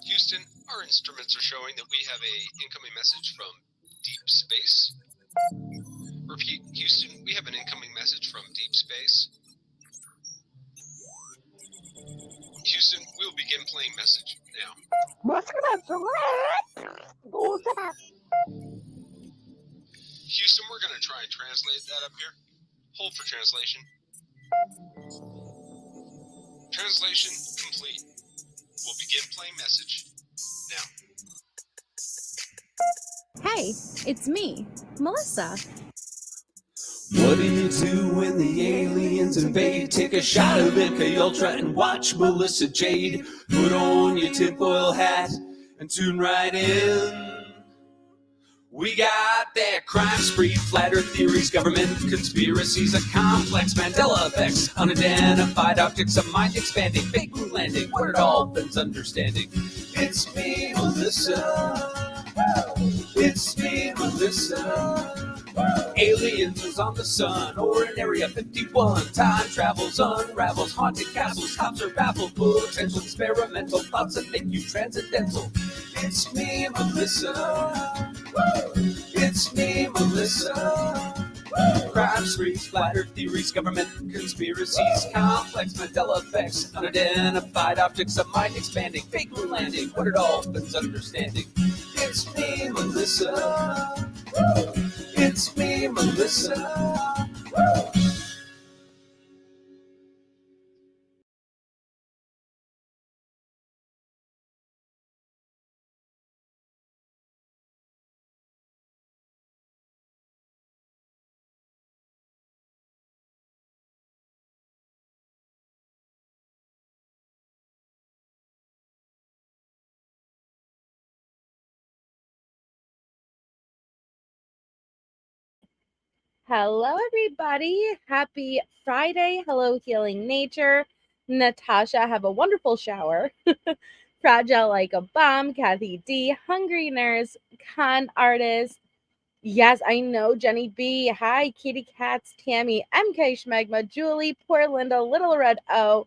Houston, our instruments are showing that we have a incoming message from deep space. Repeat, Houston, we have an incoming message from deep space. Houston, we will begin playing message now. Houston, we're going to try and translate that up here. Hold for translation. Translation complete. We'll begin playing message now. Hey, it's me, Melissa. What do you do when the aliens invade? Take a shot of Letecia Ultra and watch Melissa Jade. Put on your tinfoil hat and tune right in. We got their crime spree, flat earth theories, government conspiracies, a complex Mandela effects, unidentified objects, a mind expanding, fake moon landing, where it all bends understanding. It's me, Melissa. It's me, Melissa. Aliens is on the sun, or in Area 51. Time travels, unravels, haunted castles, cops are baffled, potential experimental thoughts that make you transcendental. It's me, Melissa. It's me, Melissa. Crime sprees, flat earth theories, government conspiracies, complex Mandela effects, unidentified objects, a mind expanding, fake moon landing, what it all bends understanding. It's me, Melissa. It's me, Melissa. Hello, everybody. Happy Friday. Hello, healing nature. Natasha, have a wonderful shower. Fragile like a bomb. Kathy D. Hungry nurse. Con artist. Yes, I know. Jenny B. Hi, Kitty Cats. Tammy. MK Schmegma. Julie. Poor Linda. Little Red O.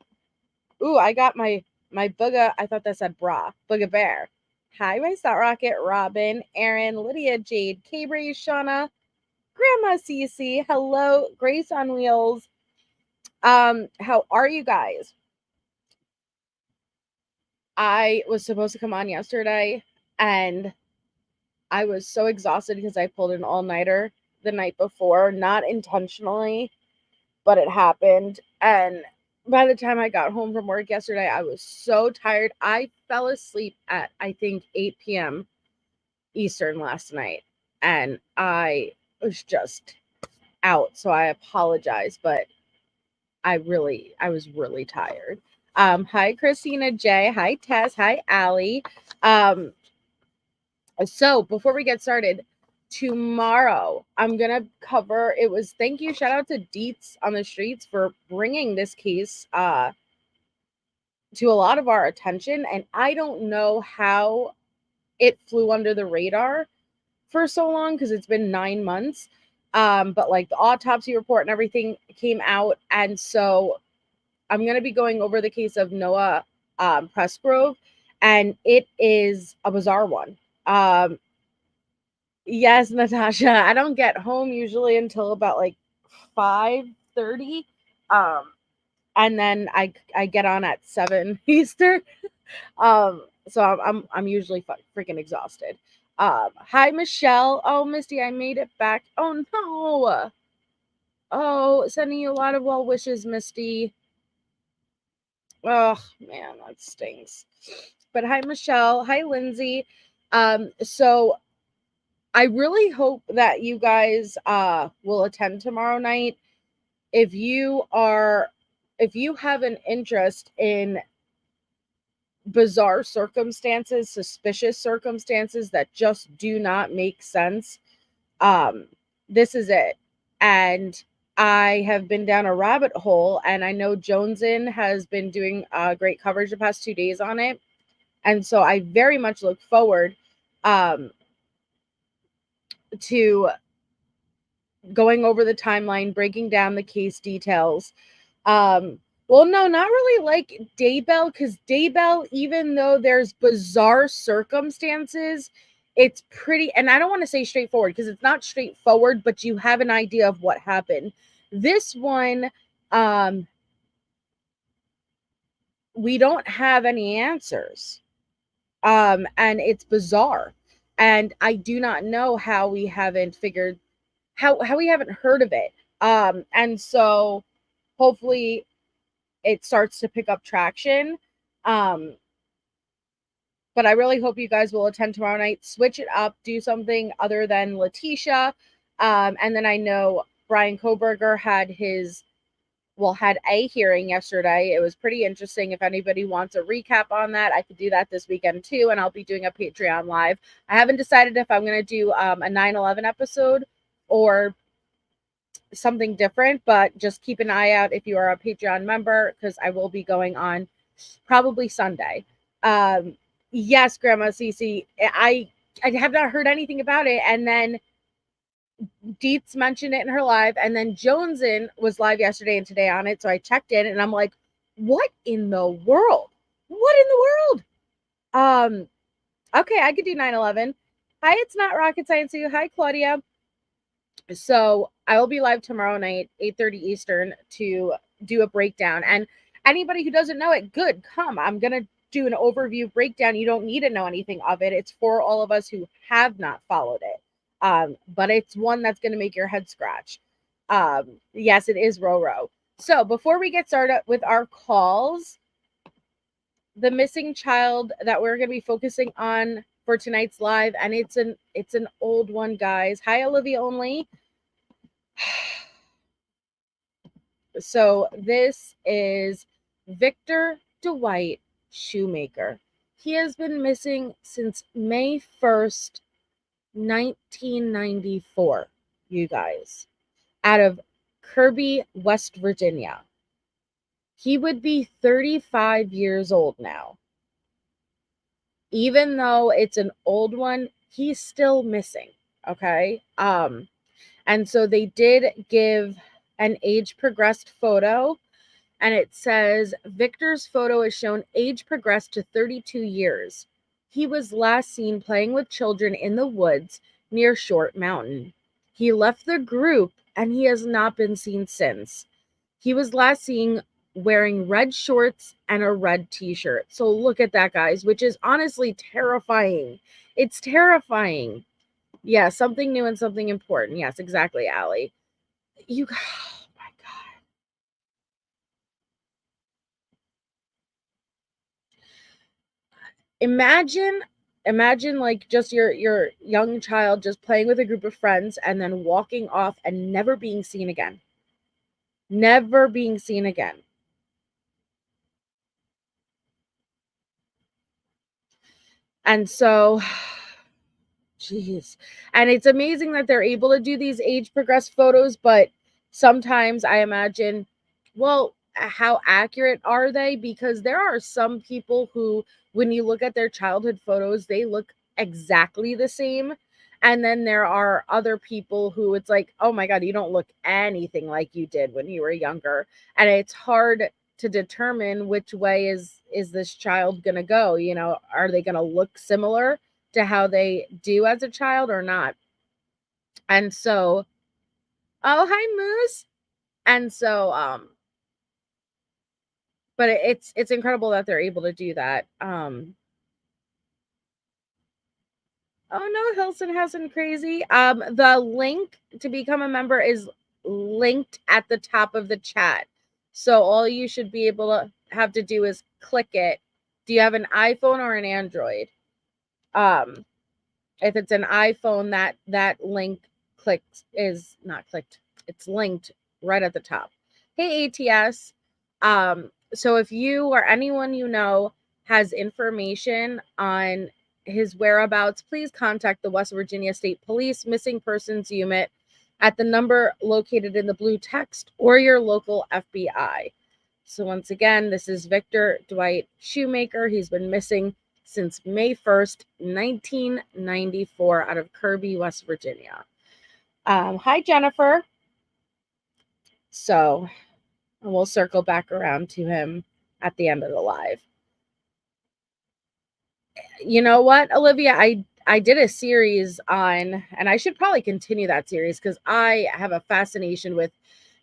Ooh, I got my booga. I thought that said bra. Booga Bear. Hi, my Star Rocket. Robin. Aaron. Lydia. Jade. Cabri. Shauna. Grandma Cece, hello, Grace on Wheels. How are you guys? I was supposed to come on yesterday and I was so exhausted because I pulled an all-nighter the night before, not intentionally, but it happened. And by the time I got home from work yesterday, I was so tired. I fell asleep at I think 8 p.m. Eastern last night and I was just out. So I apologize, but I was really tired. Hi, Christina J. Hi, Tess. Hi, Allie. Um, so before we get started, tomorrow I'm gonna cover. It was thank you, shout out to Deets on the Streets for bringing this case to a lot of our attention, and I don't know how it flew under the radar for so long because it's been 9 months. But like the autopsy report and everything came out, and so I'm going to be going over the case of Noah Pressgrove, and it is a bizarre one. Yes, Natasha, I don't get home usually until about like 5:30, and then I get on at 7 Eastern. So I'm usually freaking exhausted. Hi Michelle. Oh Misty, I made it back. Oh no. Oh, sending you a lot of well wishes, Misty. Oh man, that stinks. But hi, Michelle. Hi, Lindsay. So I really hope that you guys will attend tomorrow night. If you are if you have an interest in bizarre circumstances, suspicious circumstances that just do not make sense, um, this is it. And I have been down a rabbit hole, and I know Jonesin has been doing great coverage the past 2 days on it. And so I very much look forward um, to going over the timeline, breaking down the case details. Um, Well, no, not really like Daybell, because Daybell, even though there's bizarre circumstances, it's pretty, and I don't want to say straightforward because it's not straightforward, but you have an idea of what happened. This one, we don't have any answers. And it's bizarre. And I do not know how we haven't figured how we haven't heard of it. And so hopefully it starts to pick up traction. But I really hope you guys will attend tomorrow night. Switch it up, do something other than Letecia. And then I know Brian Koberger had a hearing yesterday. It was pretty interesting. If anybody wants a recap on that, I could do that this weekend too, and I'll be doing a Patreon live. I haven't decided if I'm going to do a 9/11 episode or something different, but just keep an eye out if you are a Patreon member, because I will be going on probably Sunday. Yes, Grandma Cece, I have not heard anything about it, and then Dietz mentioned it in her live, and then Jonesin was live yesterday and today on it, so I checked in, and I'm like, what in the world? What in the world? Okay, I could do 9/11. Hi, it's not rocket science to you. Hi, Claudia. So I will be live tomorrow night, 8:30 Eastern, to do a breakdown. And anybody who doesn't know it, good, come. I'm going to do an overview breakdown. You don't need to know anything of it. It's for all of us who have not followed it. But it's one that's going to make your head scratch. Yes, it is Roro. So before we get started with our calls, the missing child that we're going to be focusing on for tonight's live, and it's an old one, guys. Hi, Olivia Only. So this is Victor Dwight Shoemaker. He has been missing since May 1st, 1994, you guys, out of Kirby, West Virginia. He would be 35 years old now. Even though it's an old one, he's still missing, okay? And so they did give an age progressed photo, and it says Victor's photo is shown age progressed to 32 years. He was last seen playing with children in the woods near Short Mountain. He left the group and he has not been seen since. He was last seen wearing red shorts and a red t-shirt. So look at that, guys, which is honestly terrifying. It's terrifying. Yeah, something new and something important. Yes, exactly, Allie. Oh my God. Imagine like just your young child just playing with a group of friends and then walking off and never being seen again. Never being seen again. And so, jeez. And it's amazing that they're able to do these age progressed photos, but sometimes I imagine, well, how accurate are they? Because there are some people who, when you look at their childhood photos, they look exactly the same. And then there are other people who it's like, oh my God, you don't look anything like you did when you were younger. And it's hard to determine which way is this child going to go. You know, are they going to look similar to how they do as a child or not? And so, oh, hi, Moose. And so, but it's incredible that they're able to do that. Oh no, Hilson hasn't crazy. The link to become a member is linked at the top of the chat. So all you should be able to have to do is click it. Do you have an iPhone or an Android? If it's an iPhone, that link is not clicked. It's linked right at the top. Hey, ATS. So if you or anyone you know has information on his whereabouts, please contact the West Virginia State Police Missing Persons Unit at the number located in the blue text or your local FBI. So once again, this is Victor Dwight Shoemaker. He's been missing since May 1st, 1994 out of Kirby, West Virginia. Hi, Jennifer. So And we'll circle back around to him at the end of the live. You know what, Olivia? I did a series on, and I should probably continue that series because I have a fascination with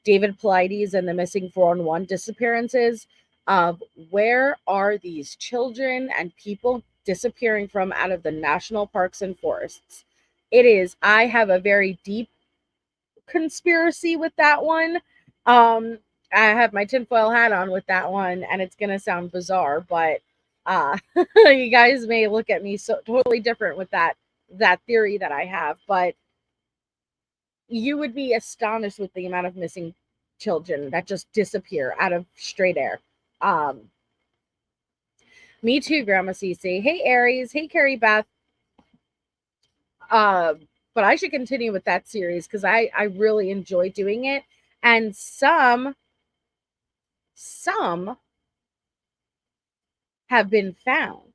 David Paulides and the missing 411 disappearances of where are these children and people disappearing from out of the national parks and forests. I have a very deep conspiracy with that one. I have my tinfoil hat on with that one, and it's gonna sound bizarre, but you guys may look at me so totally different with that theory that I have, but you would be astonished with the amount of missing children that just disappear out of straight air. Me too, Grandma Cece. Hey, Aries. Hey, Carrie Beth. But I should continue with that series because I really enjoy doing it. And some have been found.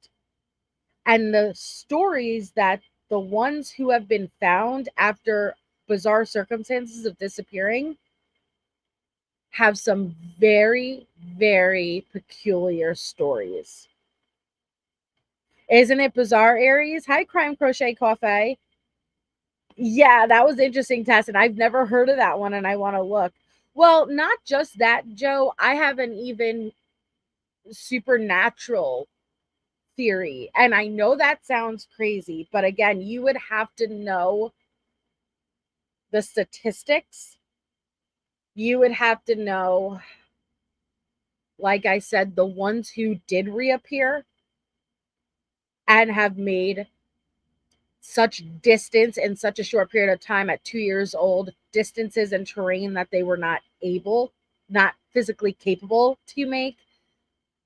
And the stories that the ones who have been found after bizarre circumstances of disappearing have some very, very peculiar stories. Isn't it bizarre, Aries? Hi, Crime Crochet Coffee. Yeah, that was interesting, Tess, and I've never heard of that one, and I want to look. Well, not just that, Joe. I have an even supernatural theory, and I know that sounds crazy, but again, you would have to know the statistics. You would have to know, like I said, the ones who did reappear and have made such distance in such a short period of time at 2 years old, distances and terrain that they were not physically capable to make.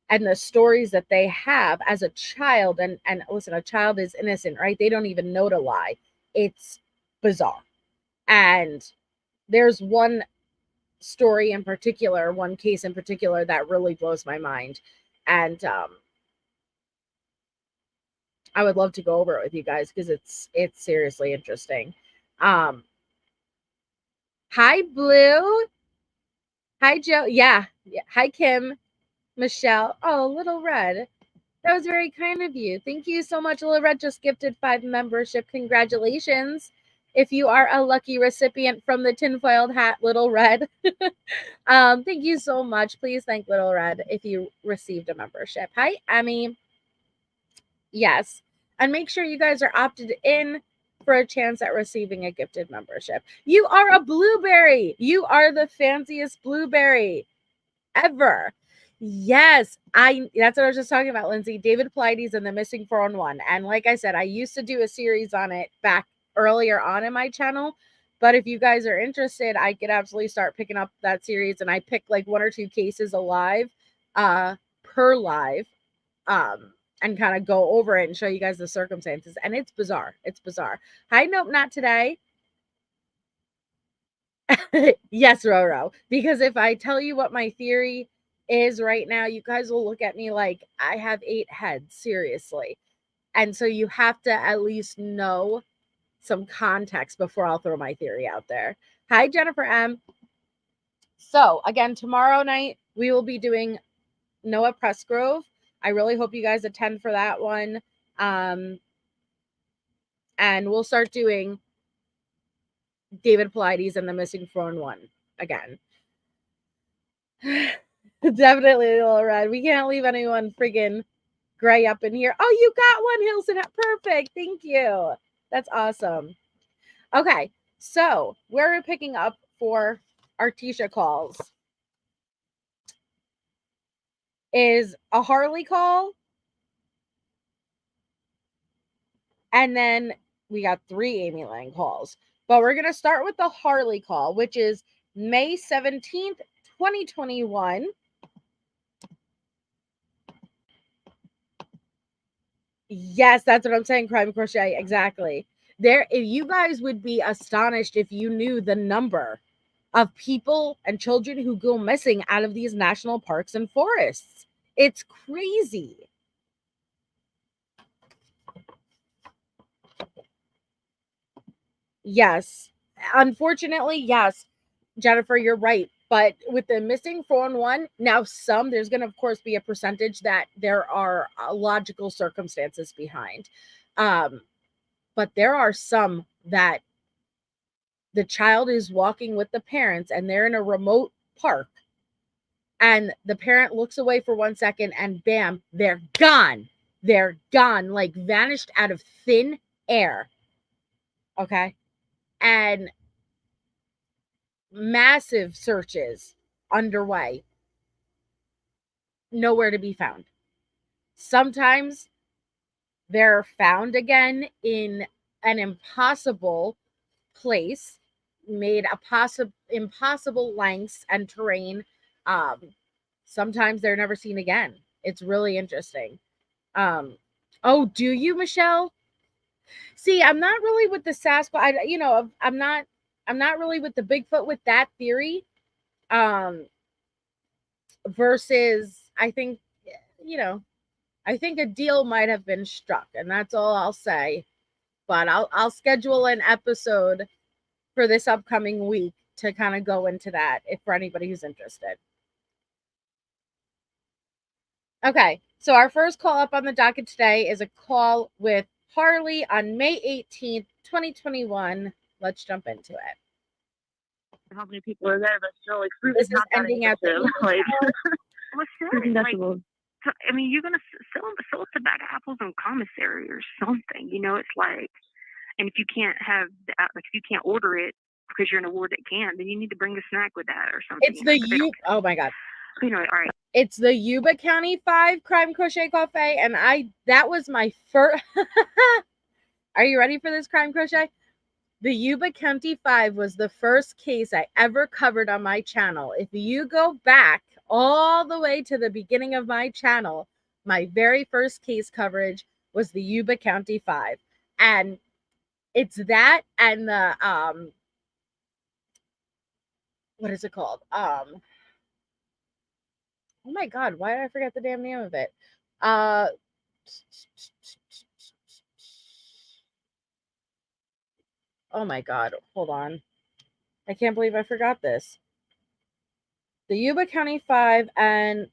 And the stories that they have as a child, and listen, a child is innocent, right? They don't even know to lie. It's bizarre. And there's one story in particular, one case in particular that really blows my mind. And I would love to go over it with you guys because it's seriously interesting. Hi, Blue. Hi, Joe. Yeah. Hi, Kim. Michelle. Oh, Little Red. That was very kind of you. Thank you so much. Little Red just gifted 5 membership. Congratulations. If you are a lucky recipient from the tinfoiled hat, Little Red. Thank you so much. Please thank Little Red if you received a membership. Hi, Emmy. Yes. And make sure you guys are opted in for a chance at receiving a gifted membership. You are a blueberry. You are the fanciest blueberry ever. Yes, that's what I was just talking about, Lindsay. David Paulides and the Missing 411. And like I said, I used to do a series on it back earlier on in my channel. But if you guys are interested, I could absolutely start picking up that series. And I pick like 1 or 2 cases alive per live. And kind of go over it and show you guys the circumstances. And it's bizarre. It's bizarre. Hi, nope, not today. Yes, Roro. Because if I tell you what my theory is right now, you guys will look at me like I have 8 heads, seriously. And so you have to at least know some context before I'll throw my theory out there. Hi, Jennifer M. So again, tomorrow night, we will be doing Noah Pressgrove. I really hope you guys attend for that one. And we'll start doing David Paulides and the Missing 411 again. Definitely a little red. We can't leave anyone friggin' gray up in here. Oh, you got one, Hilson. Perfect. Thank you. That's awesome. Okay, so where we're picking up for our Tisha calls is a Harley call. And then we got 3 Amy Lang calls. But we're going to start with the Harley call, which is May 17th, 2021. Yes, that's what I'm saying, Crime Crochet. Exactly. You guys would be astonished if you knew the number of people and children who go missing out of these national parks and forests. It's crazy. Yes. Unfortunately, yes. Jennifer, you're right. But with the missing 411, now there's going to, of course, be a percentage that there are logical circumstances behind. But there are some that the child is walking with the parents and they're in a remote park and the parent looks away for 1 second and bam, they're gone. They're gone, like vanished out of thin air. Okay. And massive searches underway. Nowhere to be found. Sometimes they're found again in an impossible place, made impossible lengths and terrain. Sometimes they're never seen again. It's really interesting. Oh, do you, Michelle? See, I'm not really with the Sasquatch. I'm not really with the Bigfoot with that theory. Versus, I think, I think a deal might have been struck, and that's all I'll say. But I'll schedule an episode for this upcoming week to kind of go into that, if for anybody who's interested. Okay, so our first call up on the docket today is a call with Harley on May 18th, 2021. Let's jump into it. How many people are there? But still, like, this is ending at the like, what's that? I mean, you're gonna sell us the bag of apples on commissary or something. It's like, and if you can't if you can't order it because you're in a ward that can, then you need to bring a snack with that or something. It's oh my god. Anyway, all right. It's the Yuba County 5 Crime Crochet Cafe, and that was my first. Are you ready for this, Crime Crochet? The Yuba County 5 was the first case I ever covered on my channel. If you go back all the way to the beginning of my channel, my very first case coverage was the Yuba County 5. And it's that and the, what is it called? Oh my God, why did I forget the damn name of it? Oh my God, hold on. I can't believe I forgot this. The Yuba County 5 and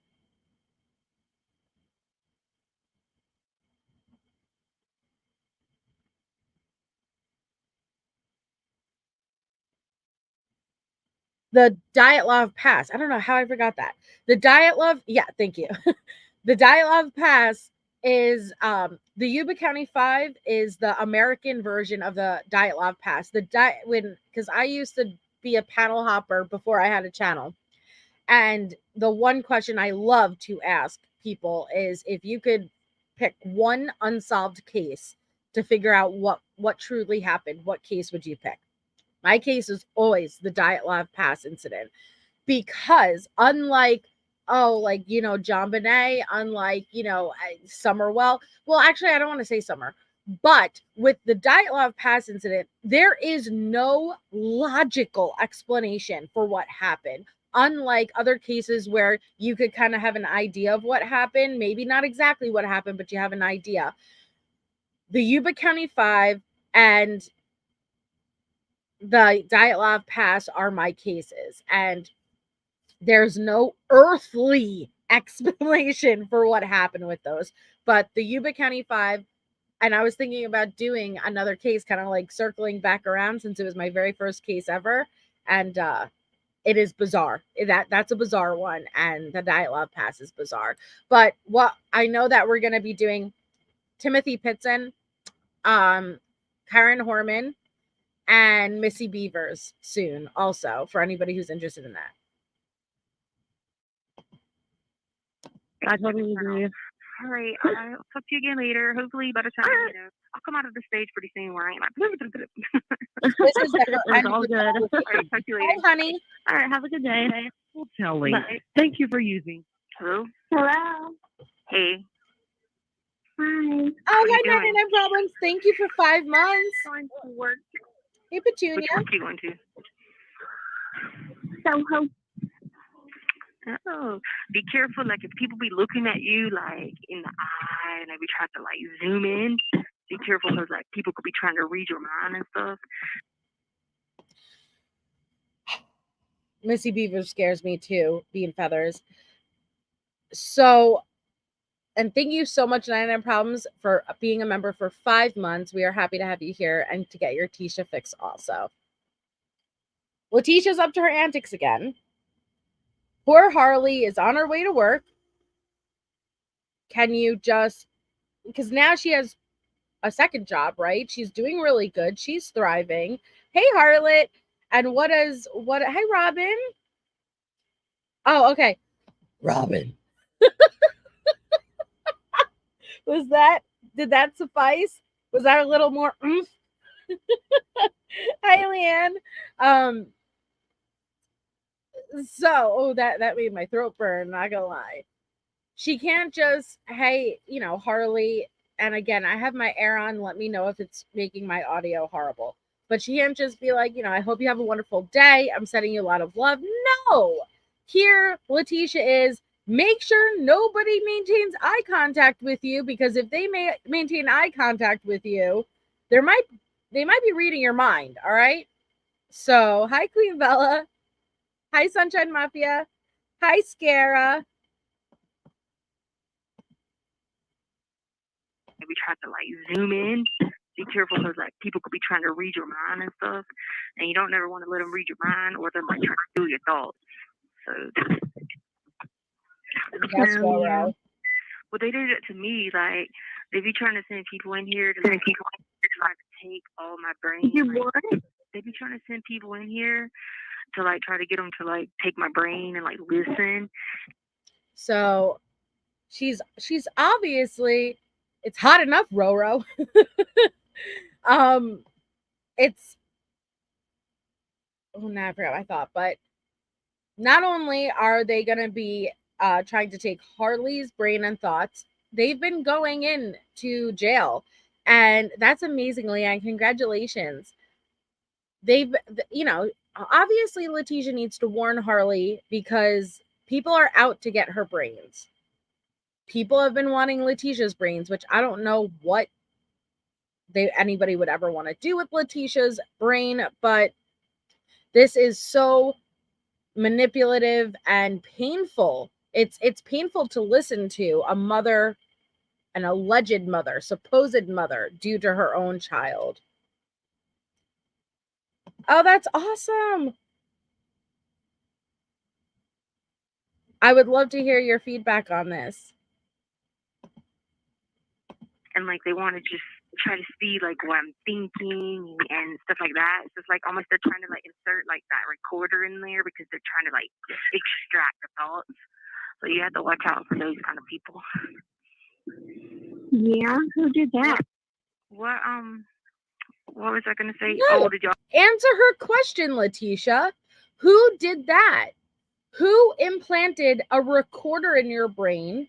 the Dyatlov Pass. I don't know how I forgot that. The Dyatlov, yeah, thank you. The Dyatlov Pass is the Yuba County 5 is the American version of the Dyatlov Pass. Because I used to be a panel hopper before I had a channel. And the one question I love to ask people is if you could pick one unsolved case to figure out what truly happened, what case would you pick? My case is always the Dyatlov Pass incident, because unlike John Bonet, unlike Summer, well actually I don't want to say Summer, but with the Dyatlov Pass incident, there is no logical explanation for what happened. Unlike other cases where you could kind of have an idea of what happened, maybe not exactly what happened, but you have an idea. The Yuba County 5 and the Dyatlov Pass are my cases, and there's no earthly explanation for what happened with those. But the Yuba County 5, and I was thinking about doing another case, kind of like circling back around, since it was my very first case ever, and it is bizarre. That's a bizarre one, and the Dyatlov Pass is bizarre. But what I know that we're going to be doing Timothy Pitson, Karen Horman, and Missy Beavers soon, also, for anybody who's interested in that. I totally agree. All right, I'll talk to you again later. Hopefully, by the time I'll come out of the stage pretty soon where I ain't like. This is it's all good. All right, talk to you later. Hi, honey. All right, have a good day. Well, Kelly, thank you for using. Hello. Hello. Hey. Hi. Oh, hi, no problems. Thank you for 5 months. Going to work. Hey, Petunia. Which work are you going to? Soho. Oh, be careful. Like, if people be looking at you, like, in the eye, and they be trying to, like, zoom in, be careful, because, like, people could be trying to read your mind and stuff. Missy Beaver scares me too, Bean Feathers. So, and thank you so much, 99 Problems, for being a member for 5 months. We are happy to have you here and to get your Tisha fix also. Letecia's up to her antics again. Poor Harley is on her way to work. Can you just, because now she has a second job, right? She's doing really good. She's thriving. Hey, Harlot. And hey, Robin. Oh, okay. Robin. Did that suffice? Was that a little more oomph? Hi, Leanne. So that made my throat burn, not gonna lie. She can't just, hey, Harley, and again, I have my air on, let me know if it's making my audio horrible. But she can't just be like, I hope you have a wonderful day, I'm sending you a lot of love. No! Here, Letecia is, make sure nobody maintains eye contact with you, because if they maintain eye contact with you, they might be reading your mind, all right? So, hi, Queen Bella. Hi, Sunshine Mafia. Hi, Scara. We try to zoom in. Be careful because people could be trying to read your mind and stuff, and you don't never want to let them read your mind or them trying to steal your thoughts. So that's well. Well, they did it to me. They be trying to send people in here to trying to take all my brain. They be trying to send people in here to try to get them to take my brain and listen. So she's obviously, it's hot enough, Roro. It's, now I forgot my thought, but not only are they gonna be trying to take Harley's brain and thoughts, they've been going in to jail, and that's amazingly, and congratulations. They've, obviously Letecia needs to warn Harley because people are out to get her brains. People have been wanting Letecia's brains, which I don't know what anybody would ever want to do with Letecia's brain, but this is so manipulative and painful. It's painful to listen to a mother, an alleged mother, supposed mother, due to her own child. Oh, that's awesome. I would love to hear your feedback on this. And they want to just try to see what I'm thinking and stuff like that. It's just almost they're trying to insert that recorder in there because they're trying to extract the thoughts. So you have to watch out for those kind of people. Yeah, who did that? What was I gonna say? No. Oh, did y'all answer her question, Letecia? Who did that? Who implanted a recorder in your brain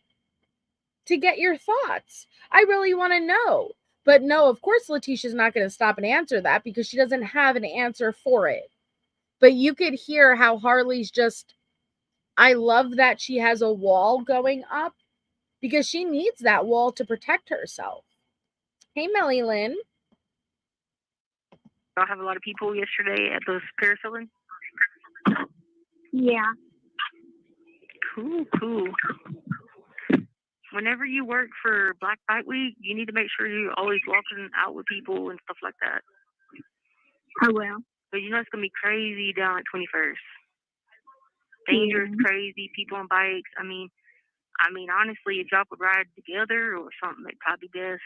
to get your thoughts? I really want to know. But no, of course, Letecia's not going to stop and answer that because she doesn't have an answer for it. But you could hear how Harley's just, I love that she has a wall going up because she needs that wall to protect herself. Hey, Melly Lynn. y'all have a lot of people yesterday at those parasailing? Yeah. Cool. Whenever you work for Black Fight Week, you need to make sure you're always walking out with people and stuff like that. I will. But it's gonna be crazy down at 21st. Dangerous, crazy people on bikes. I mean, honestly, if y'all could ride together or something, it'd probably be best.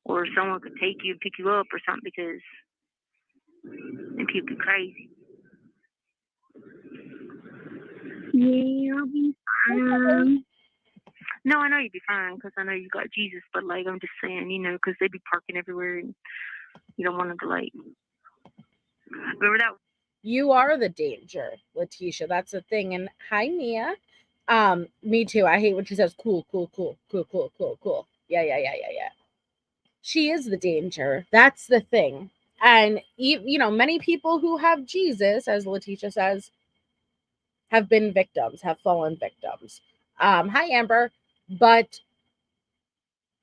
Or someone could take you and pick you up or something because them people be crazy. Yeah, I'll be fine. No, I know you'd be fine because I know you got Jesus, but I'm just saying, because they be parking everywhere and you don't want them to remember that? You are the danger, Letecia. That's the thing. And hi, Mia. Me too. I hate when she says cool. Yeah. She is the danger. That's the thing. And many people who have Jesus, as Letecia says, have been victims, have fallen victims. Hi, Amber. But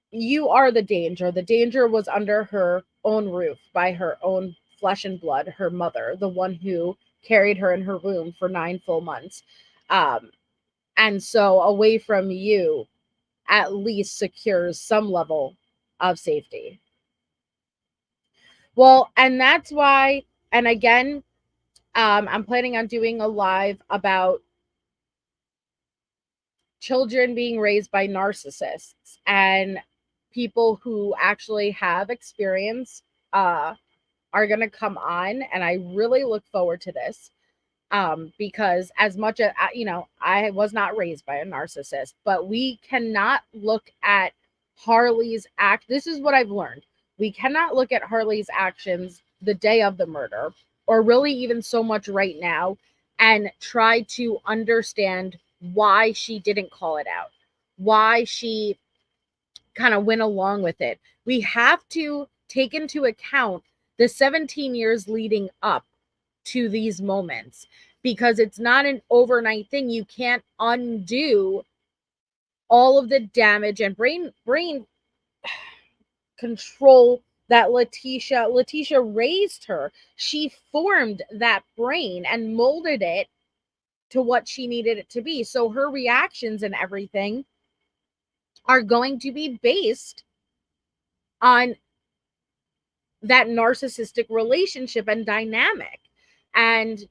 you are the danger. The danger was under her own roof, by her own flesh and blood, her mother, the one who carried her in her womb for 9 full months. And so away from you at least secures some level of safety. Well, and that's why, and again, I'm planning on doing a live about children being raised by narcissists and people who actually have experience are going to come on, and I really look forward to this. Because as much as, I was not raised by a narcissist, but we cannot look at Harley's act. This is what I've learned. We cannot look at Harley's actions the day of the murder, or really even so much right now, and try to understand why she didn't call it out, why she kind of went along with it. We have to take into account the 17 years leading up to these moments, because it's not an overnight thing. You can't undo all of the damage and brain control that Letecia raised her. She formed that brain and molded it to what she needed it to be. So her reactions and everything are going to be based on that narcissistic relationship and dynamic. And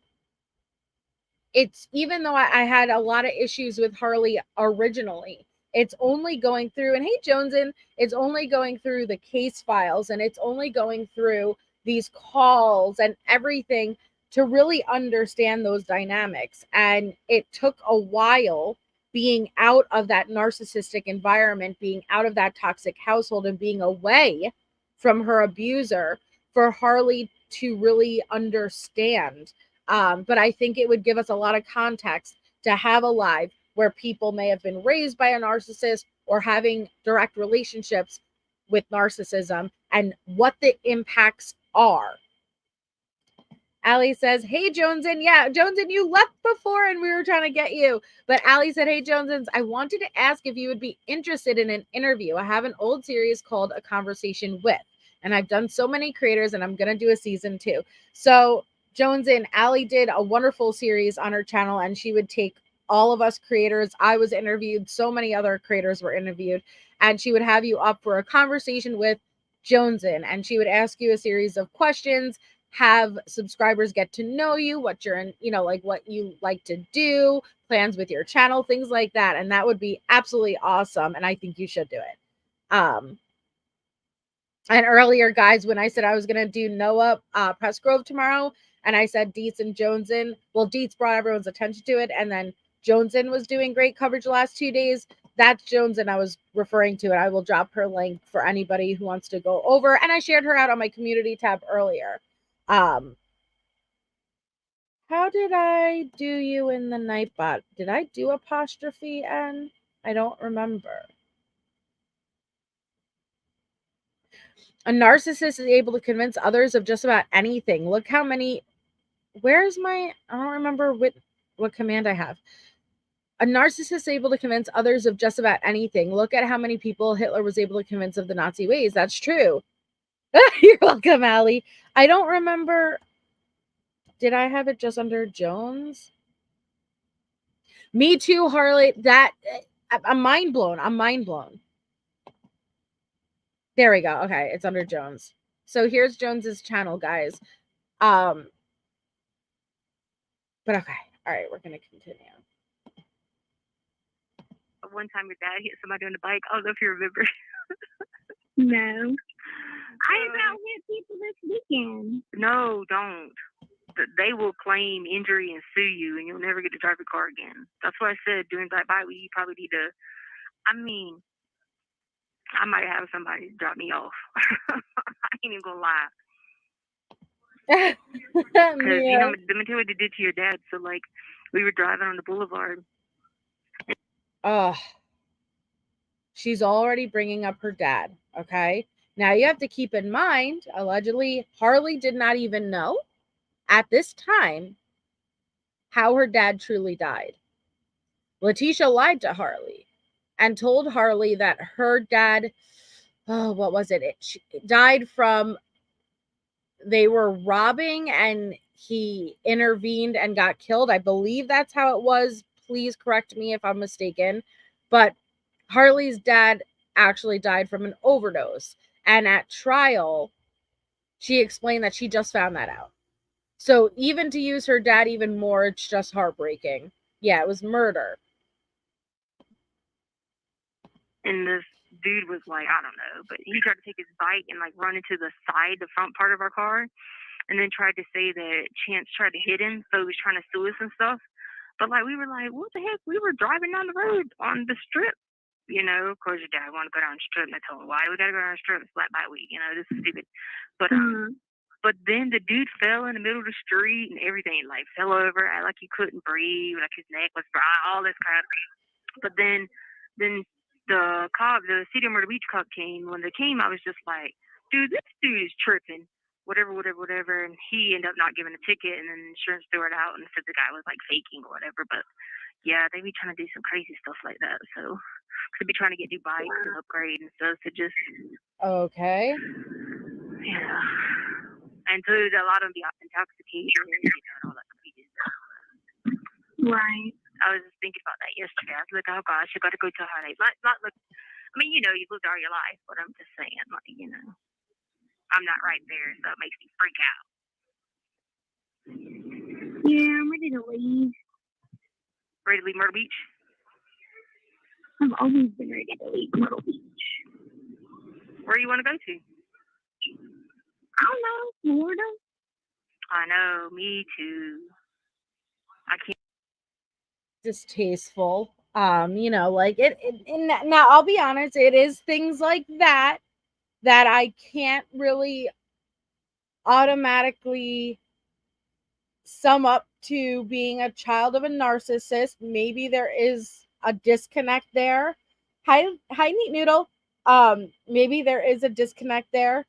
it's, even though I had a lot of issues with Harley originally, it's only going through, and hey, Jonesin, it's only going through the case files, and it's only going through these calls and everything to really understand those dynamics. And it took a while being out of that narcissistic environment, being out of that toxic household, and being away from her abuser for Harley to really understand. But I think it would give us a lot of context to have a live where people may have been raised by a narcissist or having direct relationships with narcissism and what the impacts are. Allie says, hey, Jonesin. Yeah, Jonesin, you left before and we were trying to get you. But Allie said, hey, Jonesins, I wanted to ask if you would be interested in an interview. I have an old series called A Conversation With, and I've done so many creators, and I'm going to do a season 2. So Jonesin, Allie did a wonderful series on her channel, and she would take all of us creators. I was interviewed. So many other creators were interviewed, and she would have you up for a conversation with Jonesin, and she would ask you a series of questions, have subscribers get to know you, what you're in, like what you like to do, plans with your channel, things like that. And that would be absolutely awesome. And I think you should do it. And earlier, guys, when I said I was going to do Noah Pressgrove tomorrow, and I said Dietz and Jonesin, well, Dietz brought everyone's attention to it, and then Jonesin was doing great coverage the last 2 days. That's Jonesin I was referring to, and I will drop her link for anybody who wants to go over. And I shared her out on my community tab earlier. How did I do you in the Nightbot? Did I do apostrophe N? I don't remember. A narcissist is able to convince others of just about anything. Look how many, where's my, I don't remember what command I have. A narcissist is able to convince others of just about anything. Look at how many people Hitler was able to convince of the Nazi ways. That's true. You're welcome, Allie. I don't remember. Did I have it just under Jones? Me too, Harley. That I'm mind blown. There we go. Okay, it's under Jones. So here's Jones's channel, guys. But okay. All right, we're gonna continue. One time your dad hit somebody on the bike. I don't know if you remember. No. I about hit people this weekend. No, don't. They will claim injury and sue you, and you'll never get to drive your car again. That's what I said during that bike week. You probably need to. I mean, I might have somebody drop me off. I ain't even gonna lie. Because Yeah. the material they did to your dad. So like, we were driving on the boulevard. She's already bringing up her dad. Okay. Now you have to keep in mind, allegedly, Harley did not even know at this time how her dad truly died. Letecia lied to Harley and told Harley that her dad, what was it? She died from, they were robbing and he intervened and got killed. I believe that's how it was. Please correct me if I'm mistaken. But Harley's dad actually died from an overdose. And at trial, she explained that she just found that out. So even to use her dad even more, it's just heartbreaking. Yeah, it was murder. And this dude was like, I don't know, but he tried to take his bike and like run into the front part of our car, and then tried to say that Chance tried to hit him, so he was trying to sue us and stuff. But like we were like, what the heck? We were driving down the road on the strip, you know. Of course, your dad wanted to go down the strip, and I told him, why do we gotta go down the strip? It's Black Bike Week, you know. This is stupid. But then the dude fell in the middle of the street and everything, like fell over, like he couldn't breathe, like his neck was dry, all this crap. But then the cop, the City of Myrtle Beach cop came. When they came, I was just like, dude, this dude is tripping. Whatever. And he ended up not giving a ticket, and then the insurance threw it out and said the guy was like faking or whatever. But yeah, they be trying to do some crazy stuff like that. So they be trying to get new bikes and upgrade and stuff. So just okay. Yeah. And so a lot of them be intoxicated, you know, and all that crazy stuff. Right. I was just thinking about that yesterday. I was like, oh gosh, I got to go to a highlight. Not look. I mean, you know, you've lived all your life, but I'm just saying, like, you know, I'm not right there, so it makes me freak out. Yeah, I'm ready to leave. Ready to leave Myrtle Beach? I've always been ready to leave Myrtle Beach. Where do you want to go to? I don't know, Florida. I know, me too. I can't. Distasteful. You know, like it now I'll be honest, it is things like that I can't really automatically sum up to being a child of a narcissist. Maybe there is a disconnect there. Hi Neat Noodle. Maybe there is a disconnect there.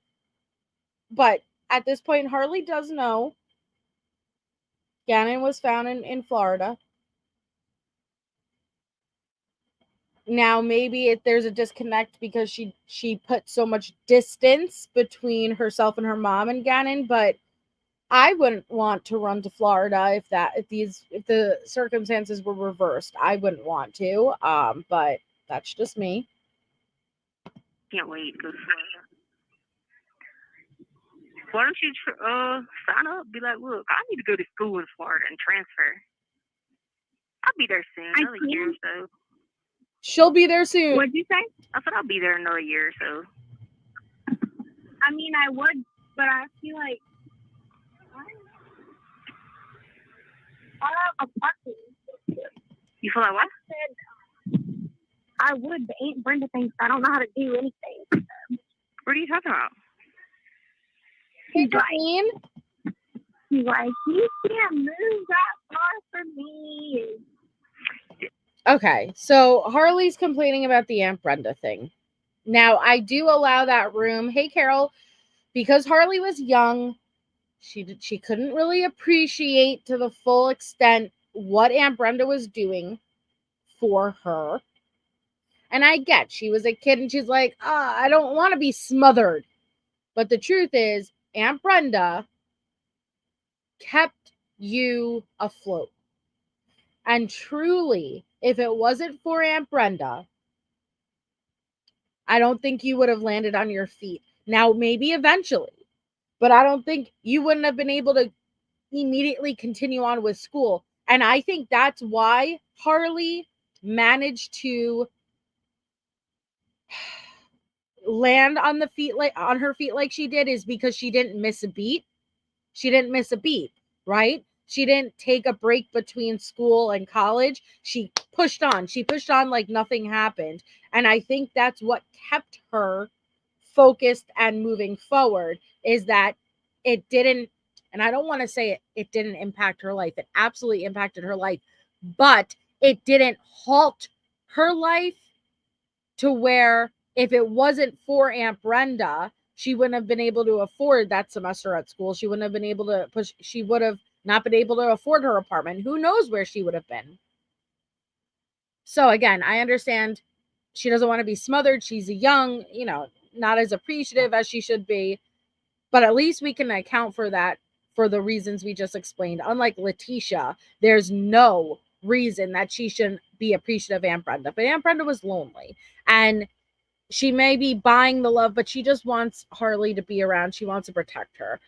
But at this point, Harley does know Gannon was found in Florida. Now maybe there's a disconnect because she put so much distance between herself and her mom and Gannon, but I wouldn't want to run to Florida if the circumstances were reversed. I wouldn't want to. But that's just me. Can't wait to go to Florida. Why don't you sign up? Be like, look, I need to go to school in Florida and transfer. I'll be there soon, another year or so. She'll be there soon. What'd you say? I said I'll be there another year or so. I mean, I would, but I feel like I have a parking. You feel like what? I would, but Aunt Brenda thinks I don't know how to do anything. What are you talking about? She's like, you can't move that far for me. Okay, so Harley's complaining about the Aunt Brenda thing. Now, I do allow that room. Hey, Carol, because Harley was young, she couldn't really appreciate to the full extent what Aunt Brenda was doing for her. And I get she was a kid and she's like, I don't want to be smothered. But the truth is, Aunt Brenda kept you afloat. And truly, if it wasn't for Aunt Brenda, I don't think you would have landed on your feet. Now, maybe eventually, but I don't think you wouldn't have been able to immediately continue on with school. And I think that's why Harley managed to land on her feet like she did, is because she didn't miss a beat. Right? She didn't take a break between school and college. She pushed on like nothing happened. And I think that's what kept her focused and moving forward, is that it didn't, and I don't want to say it didn't impact her life. It absolutely impacted her life, but it didn't halt her life to where if it wasn't for Aunt Brenda, she wouldn't have been able to afford that semester at school. She wouldn't have been able to she would have not been able to afford her apartment. Who knows where she would have been? So again, I understand she doesn't want to be smothered. She's young, not as appreciative as she should be. But at least we can account for that for the reasons we just explained. Unlike Letecia, there's no reason that she shouldn't be appreciative of Aunt Brenda. But Aunt Brenda was lonely, and she may be buying the love, but she just wants Harley to be around. She wants to protect her.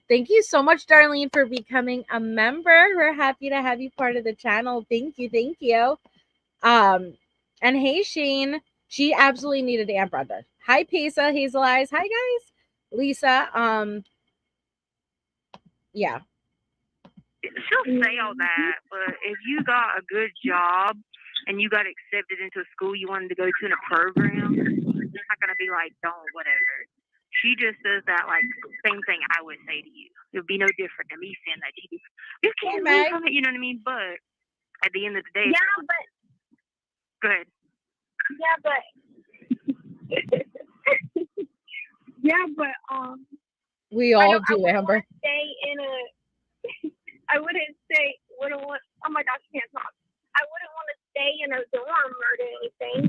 Thank you so much, Darlene, for becoming a member. We're happy to have you part of the channel. Thank you. And hey, Shane. She absolutely needed Aunt Brenda. Hi, Pesa, Hazel Eyes. Hi, guys. Lisa. Yeah. She'll say all that, but if you got a good job and you got accepted into a school you wanted to go to in a program, you're not gonna be like, don't, whatever. She just says that like same thing I would say to you. It would be no different than me saying that to you. You can't move from it, you know what I mean? But at the end of the day, go ahead. We all do, Amber. Stay in a. I wouldn't say wouldn't want. Oh my gosh, I can't talk. I wouldn't want to stay in a dorm or anything.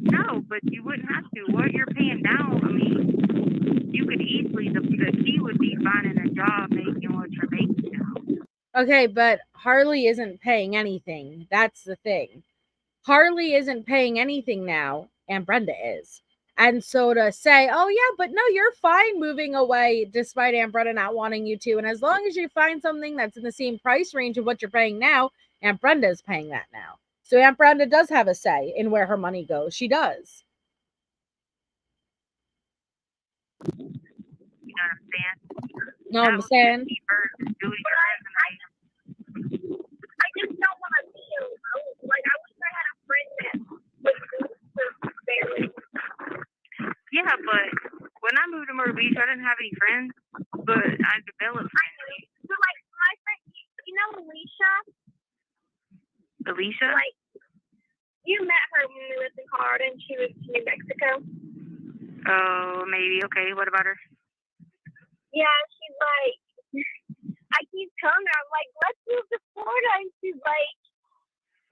No, but you wouldn't have to. What you're paying now, I mean, you could easily. The key would be finding a job making what you're making now. Okay, but Harley isn't paying anything. That's the thing. Harley isn't paying anything now, and Brenda is. And so to say, oh yeah, but no, you're fine moving away despite Aunt Brenda not wanting you to. And as long as you find something that's in the same price range of what you're paying now, Aunt Brenda is paying that now. So Aunt Brenda does have a say in where her money goes. She does. You know what I'm saying? No, I'm saying. I just don't want to be alone. Like, I wish I had a friend that was barely. Yeah, but when I moved to Myrtle Beach, I didn't have any friends, but I developed friends. So, like, my friend, you know Alicia? Alicia? Like, you met her when we lived in Colorado and she was in New Mexico. Oh, maybe. Okay, what about her? Yeah, she's like, I keep telling her, I'm like, let's move to Florida. And she's like,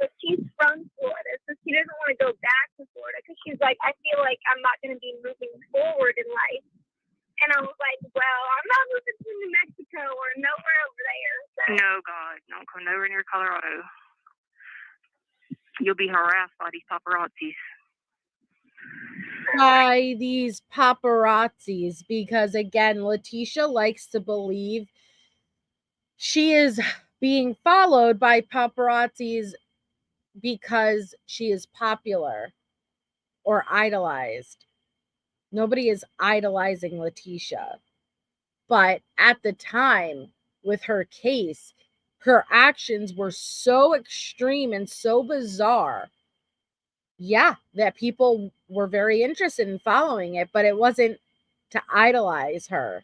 but she's from Florida, so she doesn't want to go back to Florida because she's like, I feel like I'm not going to be moving forward in life. And I was like, well, I'm not moving to New Mexico or nowhere over there. So. No, God, don't come nowhere near Colorado. You'll be harassed by these paparazzis. By these paparazzis, because again, Letecia likes to believe she is being followed by paparazzis because she is popular or idolized. Nobody is idolizing Letecia. But at the time, with her case, her actions were so extreme and so bizarre. Yeah, that people were very interested in following it, but it wasn't to idolize her.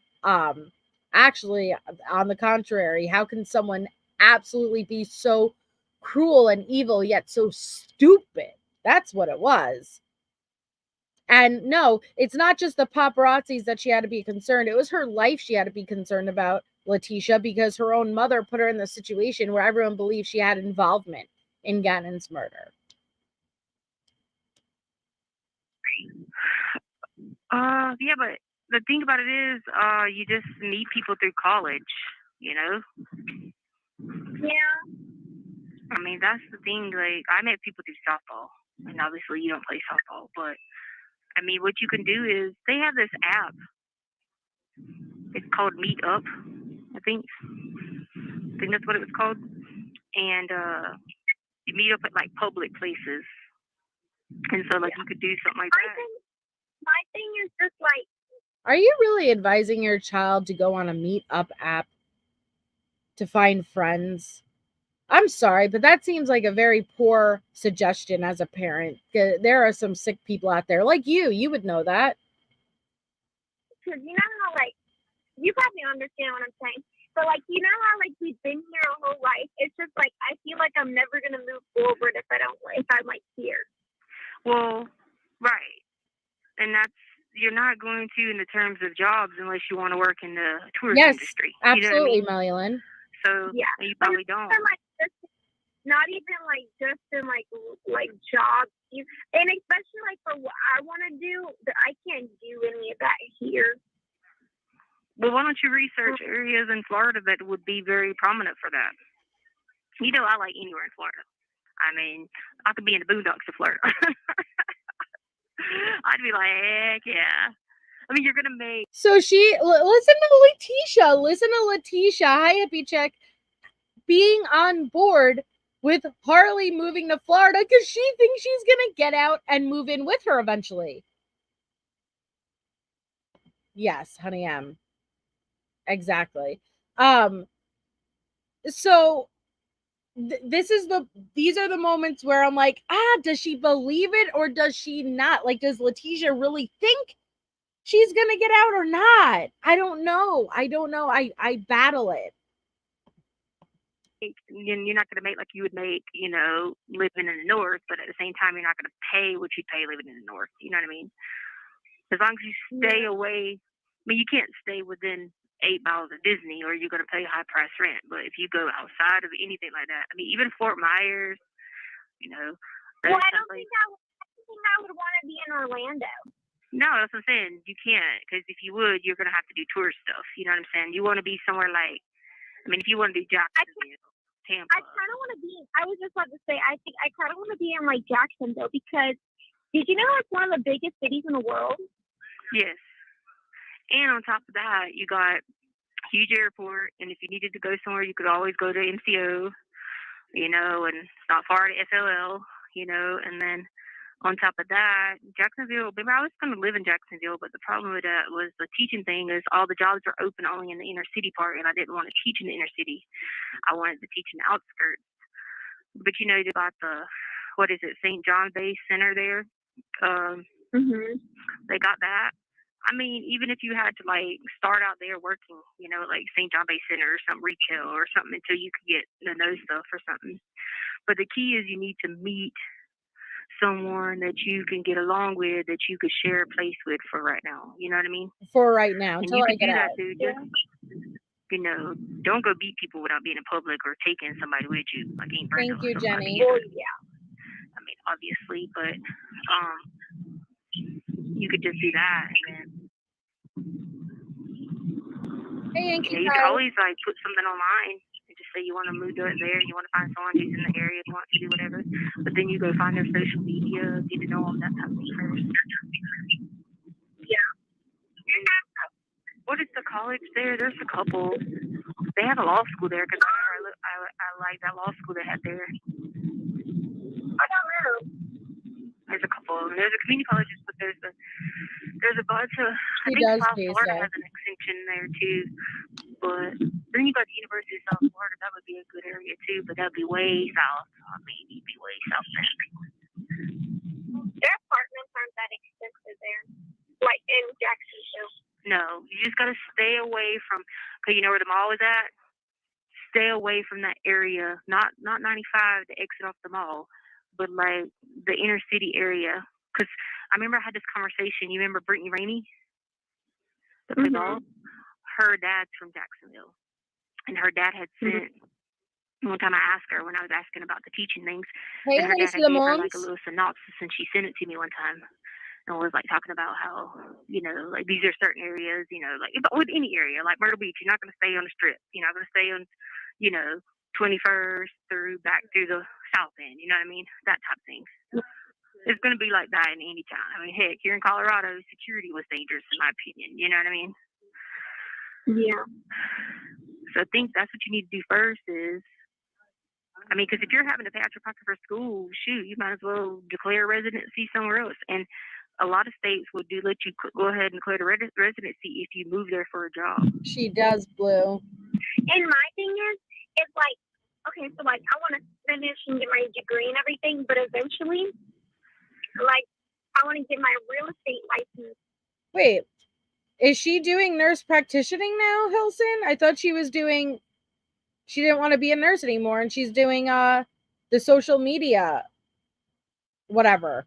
Actually, on the contrary, how can someone absolutely be so cruel and evil yet so stupid? That's what it was. And no, it's not just the paparazzis that she had to be concerned. It was her life she had to be concerned about, Letecia, because her own mother put her in the situation where everyone believed she had involvement in Gannon's murder. Yeah, but the thing about it is, you just meet people through college, you know? Yeah. I mean, that's the thing. Like, I met people through softball, and obviously you don't play softball, but I mean, what you can do is they have this app. It's called Meet Up, I think. I think that's what it was called. And you meet up at like public places, and so like you could do something like that. My thing is just like. Are you really advising your child to go on a Meet Up app to find friends? I'm sorry, but that seems like a very poor suggestion as a parent. There are some sick people out there like you. You would know that. Because you know how, like, you probably understand what I'm saying. But, like, you know how, like, we've been here our whole life? It's just, like, I feel like I'm never going to move forward if I'm, like, here. Well, right. And that's, you're not going to in the terms of jobs unless you want to work in the tourism industry. Absolutely, you know what I mean? Mellylyn. So, yeah, you probably don't. Like, not even, like, just in, like jobs. And especially, like, for what I want to do, I can't do any of that here. Well, why don't you research areas in Florida that would be very prominent for that? You know, I like anywhere in Florida. I mean, I could be in the boondocks of Florida. I'd be like, heck yeah. I mean, you're going to make... So listen to Letecia. Listen to Letecia. Hi, Hippie Chick. Being on board with Harley moving to Florida because she thinks she's going to get out and move in with her eventually. Yes, honey, M. Exactly. So these are the moments where I'm like, does she believe it or does she not? Like, does Letecia really think she's gonna get out or not? I don't know. I battle it. You're not going to make like you would make, you know, living in the north, but at the same time, you're not going to pay what you'd pay living in the north. You know what I mean? As long as you stay away, I mean, you can't stay within 8 miles of Disney or you're going to pay high price rent. But if you go outside of anything like that, I mean, even Fort Myers, you know. Well, I don't think I would want to be in Orlando. No, that's what I'm saying. You can't, because if you would, you're going to have to do tourist stuff. You know what I'm saying? You want to be somewhere like, I mean, if you want to do Jacksonville, Tampa. I kind of want to be, I was just about to say, I think I kind of want to be in like Jacksonville because did you know it's one of the biggest cities in the world? Yes. And on top of that, you got huge airport, and if you needed to go somewhere, you could always go to MCO, you know, and it's not far to SLL, you know, and then on top of that, Jacksonville, maybe I was going to live in Jacksonville, but the problem with that was the teaching thing is all the jobs are open only in the inner city part, and I didn't want to teach in the inner city. I wanted to teach in the outskirts. But, you know, they got the, what is it, St. John Bay Center there. They got that. I mean, even if you had to, like, start out there working, you know, like St. John Bay Center or some retail or something until you could get to know stuff or something. But the key is you need to meet someone that you can get along with, that you could share a place with for right now. You know what I mean? For right now, and until I get out. Too, just, you know, don't go beat people without being in public or taking somebody with you. Like ain't Thank you, Jenny. Well, yeah. I mean, obviously, but you could just do that, and then hey, you can always like put something online. Just say you want to move to it there, you want to find someone who's in the area and wants to do whatever, but then you go find their social media, get to know them, that type of thing first. Yeah. What is the college there? There's a couple. They have a law school there because I like that law school they had there. I don't know. There's a couple. There's a community colleges, but there's a bunch of. I think South Florida has an extension there too. But then you got the University of South Florida. That would be a good area too, but that'd be way south. I mean, it'd be way south there. Their apartments aren't that expensive there, like in Jacksonville. No, you just gotta stay away from. Cause you know where the mall is at. Stay away from that area. Not 95 to exit off the mall, but like the inner city area. Cause I remember I had this conversation. You remember Brittany Rainey? The ball. Her dad's from Jacksonville, and her dad had sent. One time I asked her when I was asking about the teaching things, and her dad had gave her like a little synopsis, and she sent it to me one time, and was like talking about how, you know, like these are certain areas, you know, like with any area, like Myrtle Beach, you're not going to stay on the Strip, you're not going to stay on, you know, 21st through back through the South End, you know what I mean, that type of thing. It's going to be like that in any town. I mean, heck, here in Colorado, security was dangerous in my opinion. You know what I mean? Yeah. So I think that's what you need to do first is, I mean, because if you're having to pay out your pocket for school, shoot, you might as well declare residency somewhere else. And a lot of states will let you go ahead and declare the residency if you move there for a job. She does, Blue. And my thing is, it's like, okay, so like I want to finish and get my degree and everything, but eventually, like, I want to get my real estate license. Wait. Is she doing nurse practitioning now, Hilson? I thought she was doing, she didn't want to be a nurse anymore, and she's doing the social media, whatever.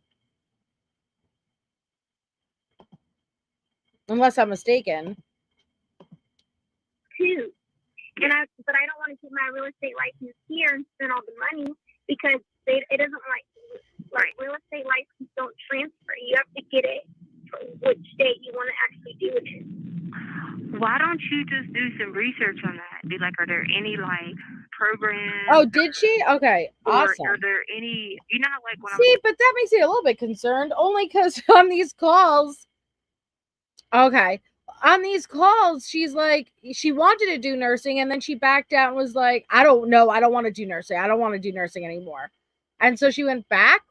Unless I'm mistaken. Too. But I don't want to get my real estate license here and spend all the money because it doesn't like real estate license don't transfer. You have to get it which state you want to actually do it in. Why don't you just do some research on that? Be like, are there any like programs? Oh, did she? Okay, awesome. Are there any? You know, how, like when See, but that makes me a little bit concerned, only because on these calls, okay, on these calls, she's like, she wanted to do nursing, and then she backed out and was like, I don't know, I don't want to do nursing. I don't want to do nursing anymore. And so she went back.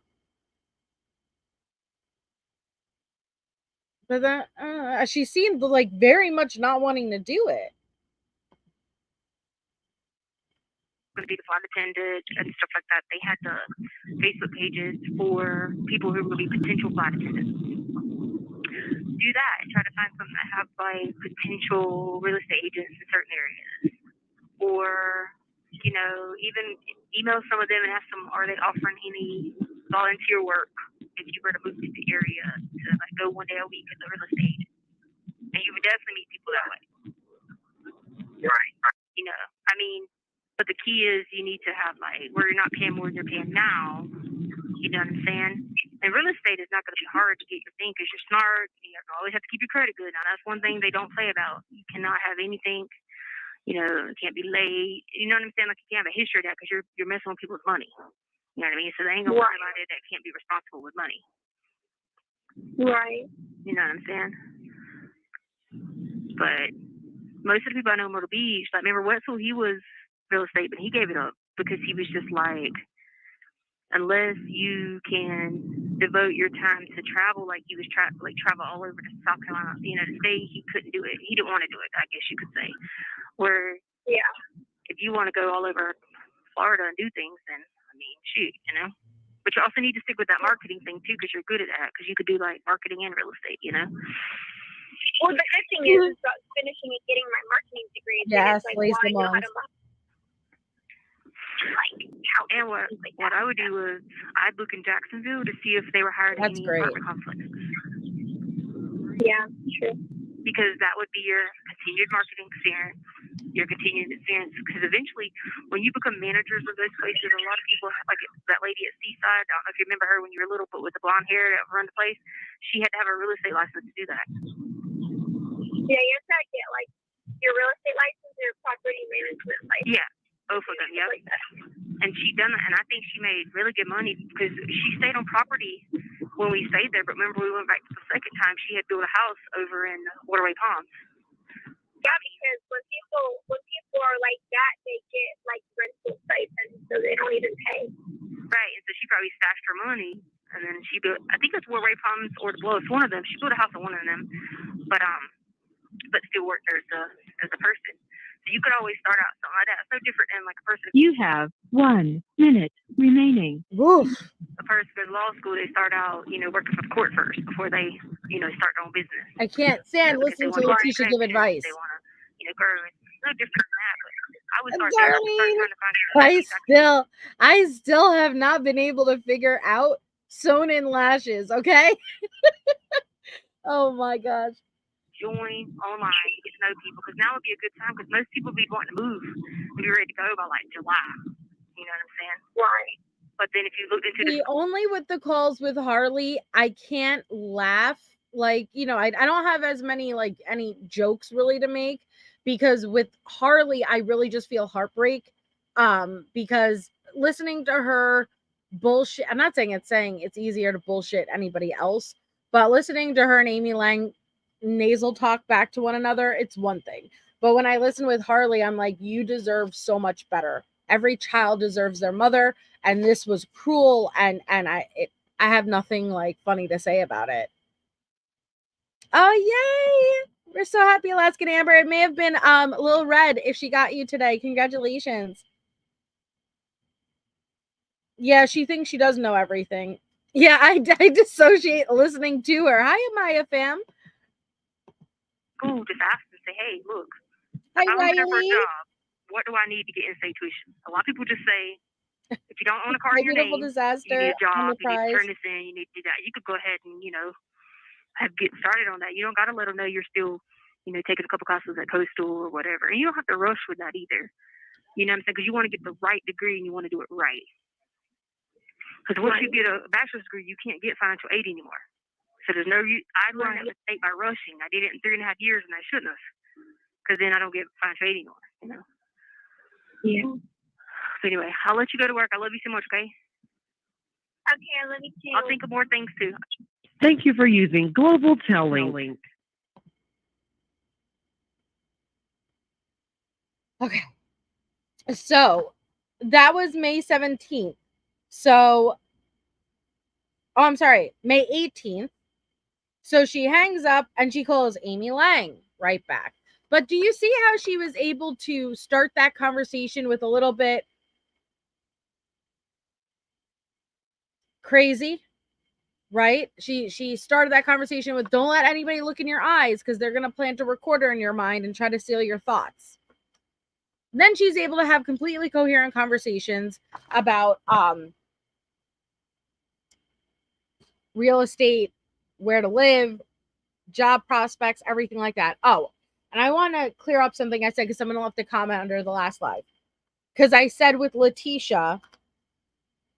But then she seemed like very much not wanting to do it. going to be the flight attendant and stuff like that. They had the Facebook pages for people who will be potential flight attendants. Do that and try to find something that have like potential real estate agents in certain areas, or you know, even email some of them and ask them, are they offering any volunteer work if you were to move to the area to like go 1 day a week as a real estate agent? And you would definitely meet people that way. Right. You know, I mean, but the key is you need to have like where you're not paying more than you're paying now. You know what I'm saying? And real estate is not going to be hard to get your thing because you're smart. You always have to keep your credit good. Now that's one thing they don't play about. You cannot have anything. You know, it can't be late. You know what I'm saying? Like you can't have a history of that because you're messing with people's money. You know what I mean? So they ain't gonna worry about it that can't be responsible with money. Right. You know what I'm saying? But most of the people I know in Myrtle Beach, like remember Wetzel, he was real estate, but he gave it up because he was just like, unless you can devote your time to travel, like he was travel all over to South Carolina, the United States, he couldn't do it. He didn't want to do it, I guess you could say. Where if you want to go all over Florida and do things, then I mean, shoot, you know. But you also need to stick with that marketing thing too, because you're good at that. Because you could do like marketing and real estate, you know. Well, the good thing is finishing and getting my marketing degree. Yes, like, please, the moms. And what I would do is I'd look in Jacksonville to see if they were hiring any apartment complexes. Yeah, true. Because that would be your continued marketing experience, your continued experience. Because eventually, when you become managers of those places, a lot of people, like that lady at Seaside, I don't know if you remember her when you were little, but with the blonde hair that run the place, she had to have a real estate license to do that. Yeah, you have to get like your real estate license or property management license. Yeah, both of them. Yeah. Like and she done that, and I think she made really good money because she stayed on property when we stayed there. But remember, we went back the second time. She had built a house over in Waterway Palms. Yeah, because when people are like that, they get like rental stipends, so they don't even pay. Right, and so she probably stashed her money, and then she built. I think it's Waterway Palms or the Bluffs, one of them. She built a house on one of them, but still worked there as a person. So you could always start out something like that. It's no different than like a person. You have 1 minute remaining. Oof. A person goes to law school, they start out, you know, working for the court first before they, you know, start their own business. I can't stand listening to Letecia give advice. They want to, you know, grow. It's no different than that. But I would start there. I still have not been able to figure out sewn in lashes. Okay. Oh my gosh. Join online, get to know people, because now would be a good time because most people be wanting to move and be ready to go by like July. You know what I'm saying? Right. But then if you look into only with the calls with Harley, I can't laugh. Like, you know, I don't have as many like any jokes really to make because with Harley, I really just feel heartbreak. Because listening to her bullshit, I'm not saying it's easier to bullshit anybody else, but listening to her and Amy Lang nasal talk back to one another, it's one thing. But when I listen with Harley, I'm like, you deserve so much better. Every child deserves their mother, and this was cruel, and I have nothing like funny to say about it. Oh yay! We're so happy, Alaskan Amber. It may have been Lil Red if she got you today. Congratulations. Yeah, she thinks she does know everything. Yeah, I dissociate listening to her. Hi, Amaya fam. School, just ask and say, hey, look, hi, if I'm looking for a Riley. job, what do I need to get in-state tuition? A lot of people just say, if you don't own a car in your name, disaster, you need a job, you need to turn this in, you need to do that. You could go ahead and, you know, get started on that. You don't got to let them know you're still, you know, taking a couple classes at Coastal or whatever. And you don't have to rush with that either. You know what I'm saying? Because you want to get the right degree and you want to do it right. Because once you get a bachelor's degree, you can't get financial aid anymore. So there's no, I learned that mistake by rushing. I did it in 3.5 years and I shouldn't have. because then I don't get fine trading on it, you know. Yeah. So anyway, I'll let you go to work. I love you so much, okay? Okay, I love you too. I'll think of more things too. Thank you for using Global Telling. Okay. So that was May 17th. So, oh, I'm sorry, May 18th. So she hangs up and she calls Amy Lang right back. But do you see how she was able to start that conversation with a little bit crazy, right? She started that conversation with, don't let anybody look in your eyes because they're going to plant a recorder in your mind and try to steal your thoughts. Then she's able to have completely coherent conversations about real estate, where to live, job prospects, everything like that. Oh, and I want to clear up something I said because someone left a comment under the last live. Because I said with Letecia,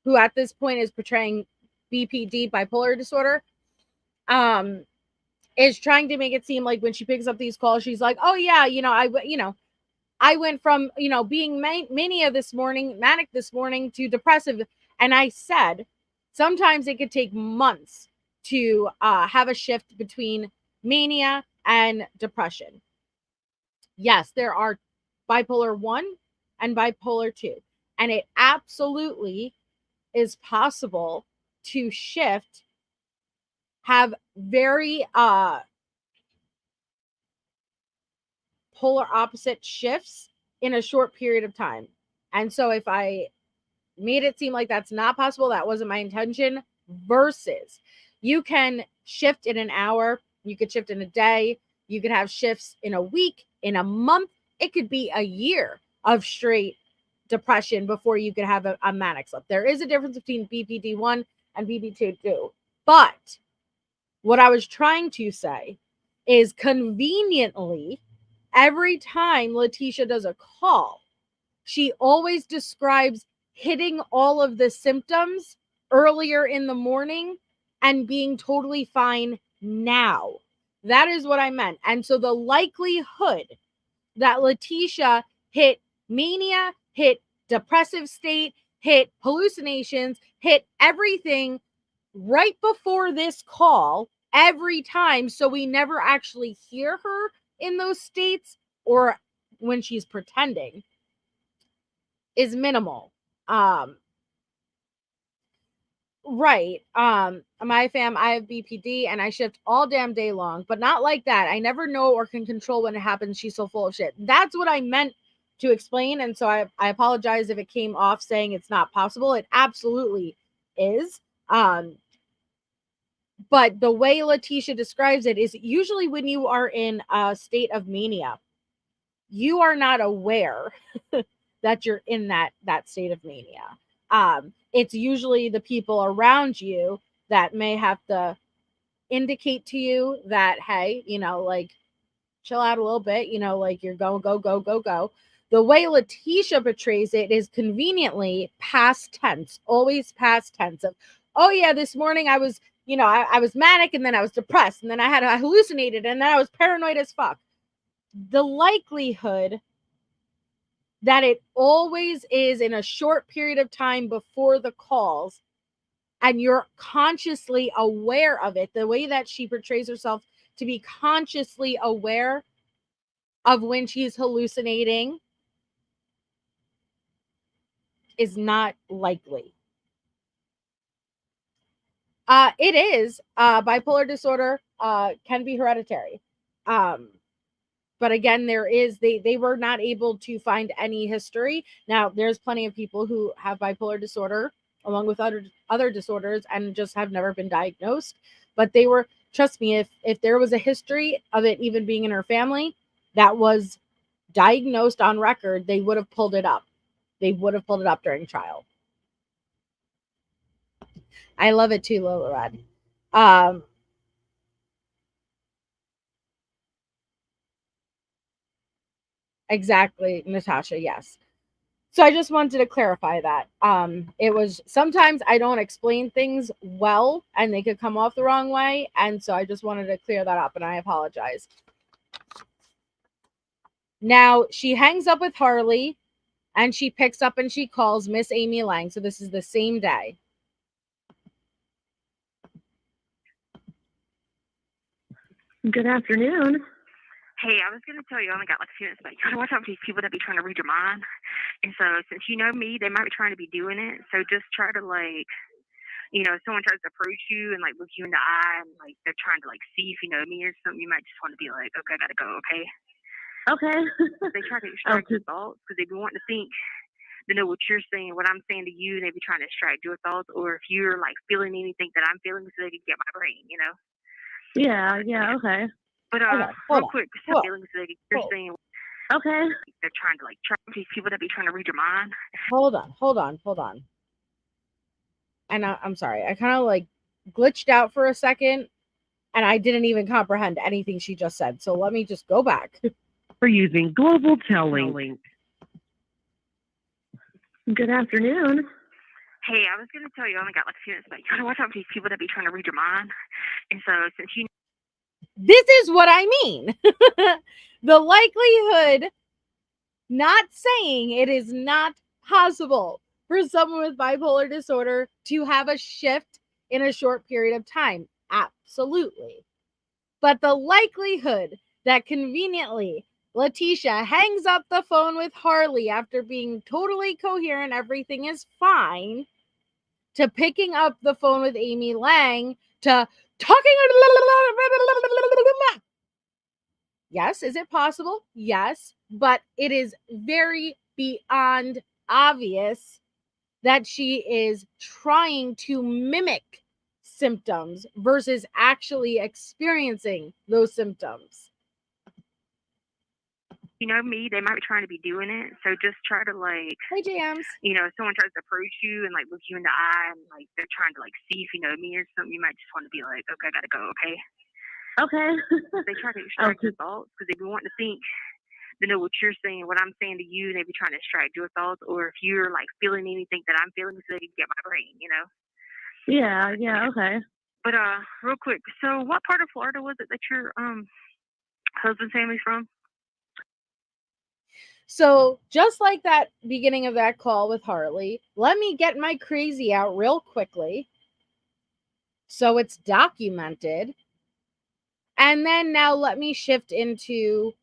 who at this point is portraying BPD, bipolar disorder, is trying to make it seem like when she picks up these calls, she's like, oh yeah, I went from, being manic this morning to depressive. And I said, sometimes it could take months to have a shift between mania and depression. Yes, there are bipolar 1 and bipolar 2. And it absolutely is possible to shift, have very polar opposite shifts in a short period of time. And so if I made it seem like that's not possible, that wasn't my intention, versus you can shift in an hour, you could shift in a day, you could have shifts in a week, in a month, it could be a year of straight depression before you could have a manic slip. There is a difference between BPD1 and BPD2. But what I was trying to say is, conveniently, every time Letecia does a call, she always describes hitting all of the symptoms earlier in the morning and being totally fine now. That is what I meant. And so the likelihood that Letecia hit mania, hit depressive state, hit hallucinations, hit everything right before this call every time, so we never actually hear her in those states or when she's pretending, is minimal. Right. My fam, I have BPD and I shift all damn day long, but not like that. I never know or can control when it happens. She's so full of shit. That's what I meant to explain. And so I apologize if it came off saying it's not possible. It absolutely is. But the way Letecia describes it is usually when you are in a state of mania, you are not aware that you're in that state of mania. It's usually the people around you that may have to indicate to you that, hey, like, chill out a little bit, like, you're go. The way Letecia portrays it is conveniently past tense, always past tense of, oh yeah, this morning I was, I was manic and then I was depressed and then I hallucinated and then I was paranoid as fuck. The likelihood that it always is in a short period of time before the calls and you're consciously aware of it, the way that she portrays herself to be consciously aware of when she's hallucinating, is not likely. It is bipolar disorder can be hereditary. But again, they were not able to find any history. Now, there's plenty of people who have bipolar disorder along with other disorders and just have never been diagnosed. But they were, trust me, if there was a history of it even being in her family that was diagnosed on record, they would have pulled it up. They would have pulled it up during trial. I love it too, Lola Red. Exactly, Natasha, yes. So I just wanted to clarify that. It was, sometimes I don't explain things well and they could come off the wrong way. And so I just wanted to clear that up and I apologize. Now, she hangs up with Harley, and she picks up and she calls Miss Amy Lang. So this is the same day. Good afternoon. Hey, I was going to tell you, I only got like a few minutes, but you got to watch out for these people that be trying to read your mind. And so since you know me, they might be trying to be doing it. So just try to like, you know, if someone tries to approach you and like look you in the eye and like they're trying to like see if you know me or something, you might just want to be like, okay, I got to go, okay? Okay. They try to extract your thoughts because they be wanting to think they know what you're saying, what I'm saying to you, and they be trying to extract your thoughts, or if you're like feeling anything that I'm feeling, so they can get my brain, you know? Yeah, okay. But real quick, stop feeling so they can you're saying. Okay. They're trying to like track these people that be trying to read your mind. Hold on. And I'm sorry, I kind of like glitched out for a second, and I didn't even comprehend anything she just said. So let me just go back. For using global telling. Good afternoon. Hey, I was going to tell you, I only got like a few minutes, but you got to watch out for these people that be trying to read your mind. And so since you... This is what I mean. The likelihood, not saying it is not possible for someone with bipolar disorder to have a shift in a short period of time. Absolutely. But the likelihood that conveniently Letecia hangs up the phone with Harley after being totally coherent, everything is fine, to picking up the phone with Amy Lang, to talking. Yes, is it possible? Yes, but it is very beyond obvious that she is trying to mimic symptoms versus actually experiencing those symptoms. You know me, they might be trying to be doing it. So just try to like, hey Jams, you know, if someone tries to approach you and like look you in the eye and like they're trying to like see if you know me or something, you might just want to be like, okay, I gotta go, okay? Okay. They try to extract your thoughts because they be wanting to think they know what you're saying, what I'm saying to you, and they be trying to extract your thoughts, or if you're like feeling anything that I'm feeling, so they can get my brain, you know? Yeah, okay. But real quick, so what part of Florida was it that your husband's family's from? So just like that beginning of that call with Harley, let me get my crazy out real quickly so it's documented. And then now let me shift into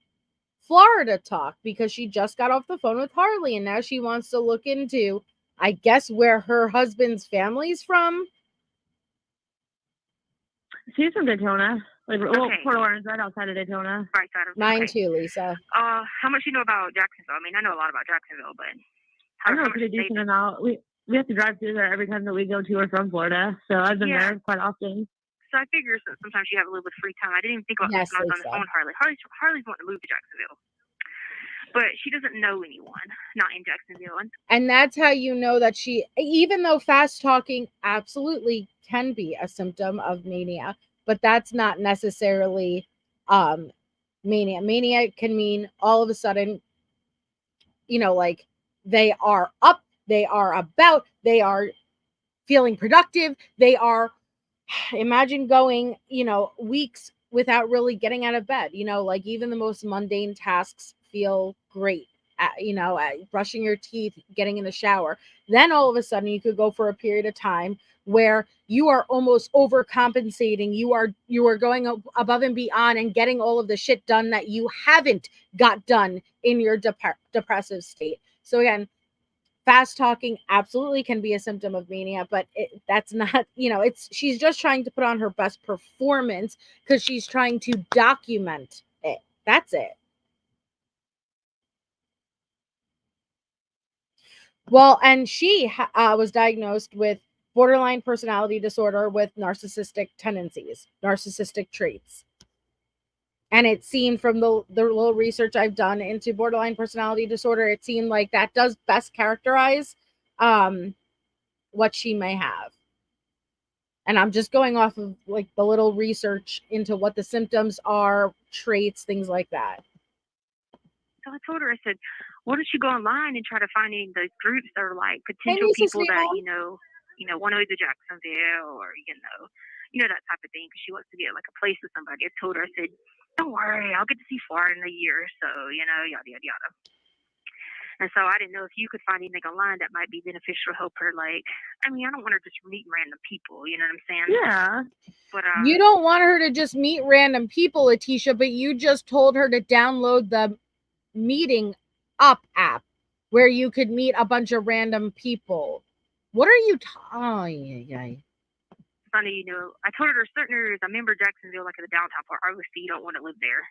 Florida talk because she just got off the phone with Harley and now she wants to look into, I guess, where her husband's family's from. She's from Daytona. Like, well, Port Orange, right outside of Daytona. Right side of Mine too, Lisa. How much you know about Jacksonville? I mean, I know a lot about Jacksonville, but I know a pretty decent amount. We have to drive through there every time that we go to or from Florida, so I've been there quite often. So I figure sometimes you have a little bit of free time. I didn't even think about this when I was on the phone with Harley. Harley's wanting to move to Jacksonville, but she doesn't know anyone, not in Jacksonville. And that's how you know that she, even though fast talking absolutely can be a symptom of mania, but that's not necessarily mania. Mania can mean all of a sudden, you know, like they are up, they are about, they are feeling productive, they are, imagine going, you know, weeks without really getting out of bed, you know, like even the most mundane tasks feel great. You know, brushing your teeth, getting in the shower. Then all of a sudden you could go for a period of time where you are almost overcompensating. You are going above and beyond and getting all of the shit done that you haven't got done in your depressive state. So again, fast talking absolutely can be a symptom of mania, but that's not, you know, she's just trying to put on her best performance because she's trying to document it. That's it. Well, and she was diagnosed with borderline personality disorder with narcissistic tendencies, narcissistic traits. And it seemed from the little research I've done into borderline personality disorder, it seemed like that does best characterize what she may have. And I'm just going off of like the little research into what the symptoms are, traits, things like that. So I told her, I said, why don't you go online and try to find any of those groups that are like potential people that, you know, want to go to Jacksonville or, you know, that type of thing. Because she wants to get like a place with somebody. I told her, I said, don't worry, I'll get to see Florida in a year or so, you know, yada, yada, yada. And so I didn't know if you could find anything online that might be beneficial to help her. Like, I mean, I don't want her just meeting random people, you know what I'm saying? Yeah. But You don't want her to just meet random people, Letecia, but you just told her to download the Meeting Up app where you could meet a bunch of random people. What are you talking? Funny, you know, I told her there's certain areas. I remember Jacksonville, like in the downtown part. Obviously, you don't want to live there,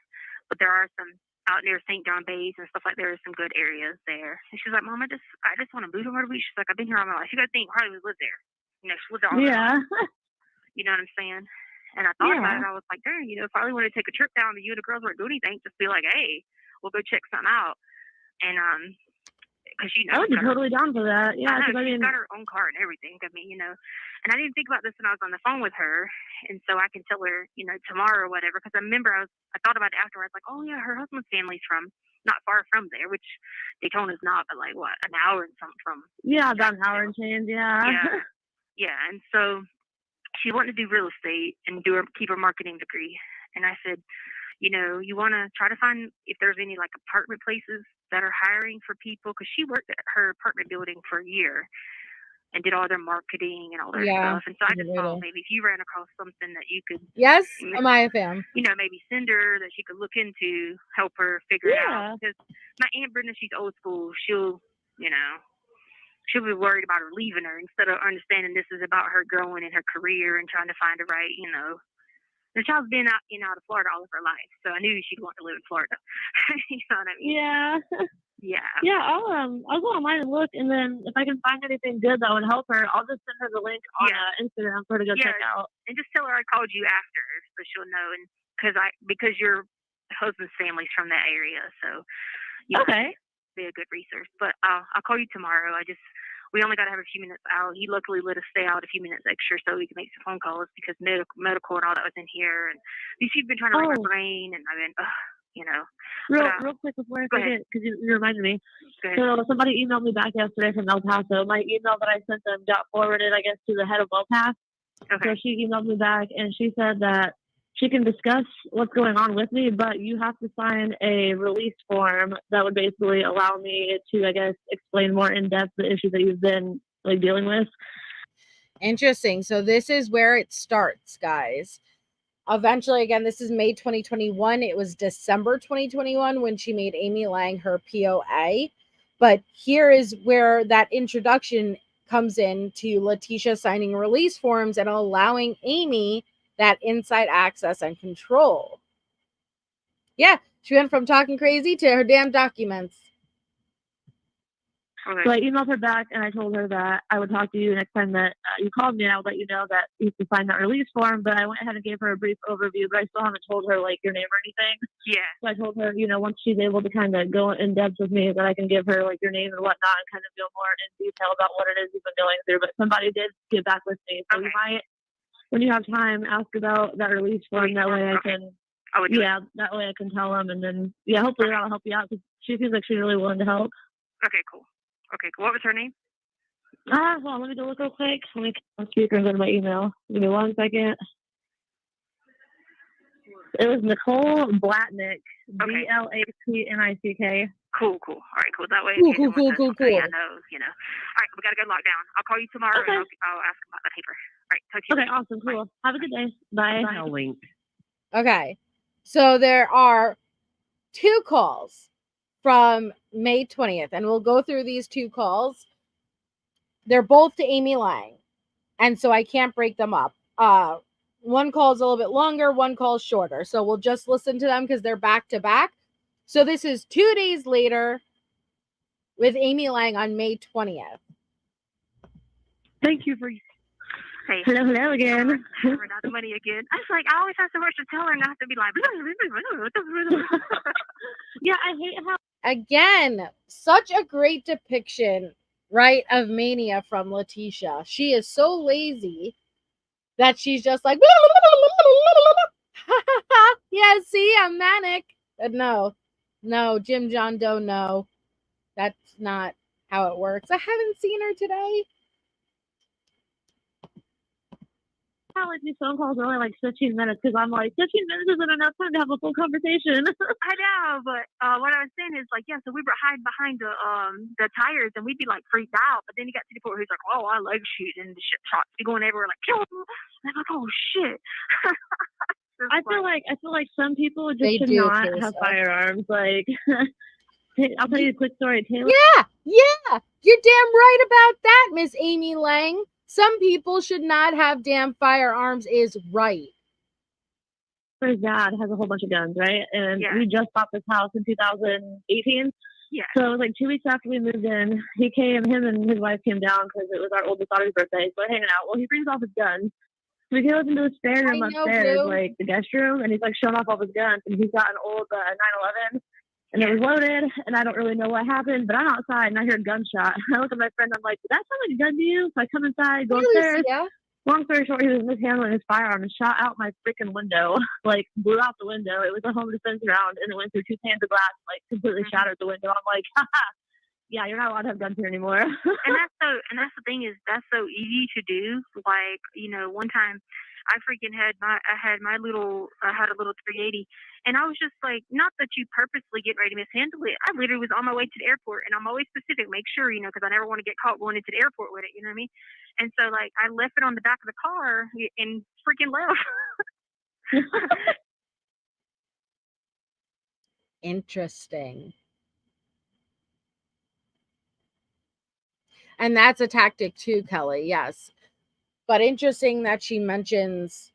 but there are some out near St. John Bays and stuff like there. There's some good areas there. And she's like, Mom, I just want to move to Myrtle Beach. She's like, I've been here all my life. You got to think, Harley lived there. You know, she lived there all her life. You know what I'm saying? And I thought about it. I was like, dang, you know, if Harley wanted to take a trip down and you and the girls weren't doing anything, just be like, hey, we'll go check something out. And because you know, I would be totally down for that. Yeah, because she's got her own car and everything. I mean, you know, and I didn't think about this when I was on the phone with her, and so I can tell her, you know, tomorrow or whatever. Because I remember I thought about it afterwards, like, oh yeah, her husband's family's from not far from there, which Daytona's not, but like what, an hour and something from. Yeah, about an hour and change. Yeah. Yeah, and so she wanted to do real estate and keep her marketing degree, and I said, you know, you want to try to find if there's any like apartment places that are hiring for people, because she worked at her apartment building for a year and did all their marketing and all their stuff. And so I just thought maybe if you ran across something that you could, yes, Amaya fam, you know, maybe send her that she could look into, help her figure it out. Because my Aunt Brenda, she's old school. She'll be worried about her leaving her instead of understanding this is about her growing in her career and trying to find the right, you know. The child's been out of Florida all of her life, so I knew she'd want to live in Florida. You know what I mean? Yeah. Yeah, I'll go online and look, and then if I can find anything good that would help her, I'll just send her the link on Instagram for her to go check out. And just tell her I called you after, so she'll know. And because your husband's family's from that area, so be a good resource. But I'll call you tomorrow. We only got to have a few minutes out. He luckily let us stay out a few minutes extra so we could make some phone calls because medical and all that was in here. And these people been trying to rack my brain, and I've been, you know. Real quick before I forget, because you reminded me. So somebody emailed me back yesterday from El Paso. My email that I sent them got forwarded, I guess, to the head of WellPass. So she emailed me back, and she said that she can discuss what's going on with me, but you have to sign a release form that would basically allow me to, I guess, explain more in depth the issue that you've been like dealing with. Interesting. So this is where it starts, guys. Eventually, again, this is May 2021. It was December 2021 when she made Amy Lang her POA. But here is where that introduction comes in to Letecia signing release forms and allowing Amy that inside access and control. Yeah, she went from talking crazy to her damn documents. So I emailed her back and I told her that I would talk to you next time that you called me, and I would let you know that you could sign that release form. But I went ahead and gave her a brief overview, but I still haven't told her like your name or anything. Yeah. So I told her, you know, once she's able to kind of go in depth with me, that I can give her like your name and whatnot and kind of go more in detail about what it is you've been going through. But somebody did get back with me, so you might, when you have time, ask about that release form. That way I can, that way I can tell them, and then hopefully that'll help you out because she seems like she's really willing to help. Okay, cool. What was her name? Well, let me go look real quick. Let me on speaker and go to my email. Give me 1 second. It was Nicole Blatnick. Blatnick. Cool. All right, cool. That way, cool. I know, you know. All right, we got to go lock down. I'll call you tomorrow and I'll ask about the paper. All right, talk to you. Okay, awesome, cool. Bye. Have a good day. Bye. Okay, so there are 2 calls from May 20th, and we'll go through these 2 calls. They're both to Amy Lang, and so I can't break them up. One call is a little bit longer, one call is shorter, so we'll just listen to them because they're back to back. So this is 2 days later with Amy Lang on May 20th. Thank you for... Hey. Hello again. Not the money again. I was like, I always have so much to tell her and I have to be like... Yeah, I hate how... Again, such a great depiction, right, of mania from Letecia. She is so lazy that she's just like, yeah, see, I'm manic. No, Jim John Doe, no. That's not how it works. I haven't seen her today. how like these phone calls are only like 15 minutes because I'm like 15 minutes isn't enough time to have a full conversation. I know, but what I was saying is like, yeah, so we were hiding behind the tires and we'd be like freaked out. But then you got to the point where he's like, oh, I like shooting, the shit shots be going everywhere, like kill him. And I'm like, oh shit. I feel like some people just should not have firearms. Like, I'll tell you a quick story. Taylor. Yeah, you're damn right about that, Miss Amy Lang. Some people should not have damn firearms is right. His dad has a whole bunch of guns, right? And we just bought this house in 2018. Yeah. So it was like 2 weeks after we moved in. Him and his wife came down because it was our oldest daughter's birthday. So we're hanging out. Well, he brings off his guns. So we go up into the spare room upstairs, like the guest room, and he's like showing off all his guns. And he's got an old 911. And it was loaded, and I don't really know what happened, but I'm outside, and I hear a gunshot. I look at my friend, I'm like, did that sound like a gun to you? So I come inside, go upstairs. Yeah. Long story short, he was mishandling his firearm and shot out my freaking window, like blew out the window. It was a home defense round, and it went through 2 panes of glass, like completely shattered the window. I'm like, haha, yeah, you're not allowed to have guns here anymore. and that's the thing is that's so easy to do. Like, one time I had a little 380, and I was just like, not that you purposely get ready to mishandle it. I literally was on my way to the airport, and I'm always specific, make sure, because I never want to get caught going into the airport with it, you know what I mean? And so, like, I left it on the back of the car and freaking left. Interesting. And that's a tactic too, Kelly, yes. But interesting that she mentions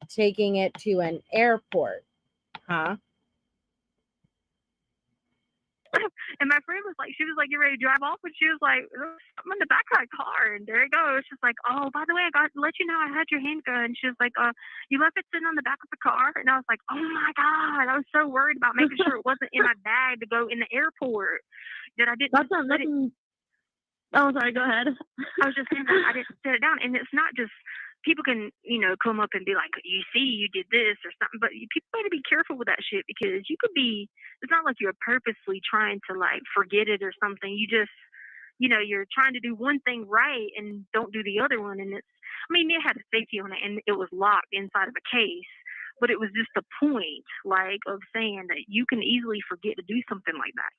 taking it to an airport, huh? And my friend was like, you ready to drive off? And she was like, I'm in the back of my car. And there it goes. She's like, oh, by the way, I got to let you know I had your handgun. She was like, you left it sitting on the back of the car? And I was like, oh my God. I was so worried about making sure it wasn't in my bag to go in the airport that I didn't. Oh, sorry, go ahead. I was just saying that I didn't set it down. And it's not just, people can, come up and be like, you see, you did this or something, but people got to be careful with that shit because you could be, it's not like you're purposely trying to like forget it or something. You just, you're trying to do one thing right and don't do the other one. And it had a safety on it and it was locked inside of a case, but it was just the point, like, of saying that you can easily forget to do something like that,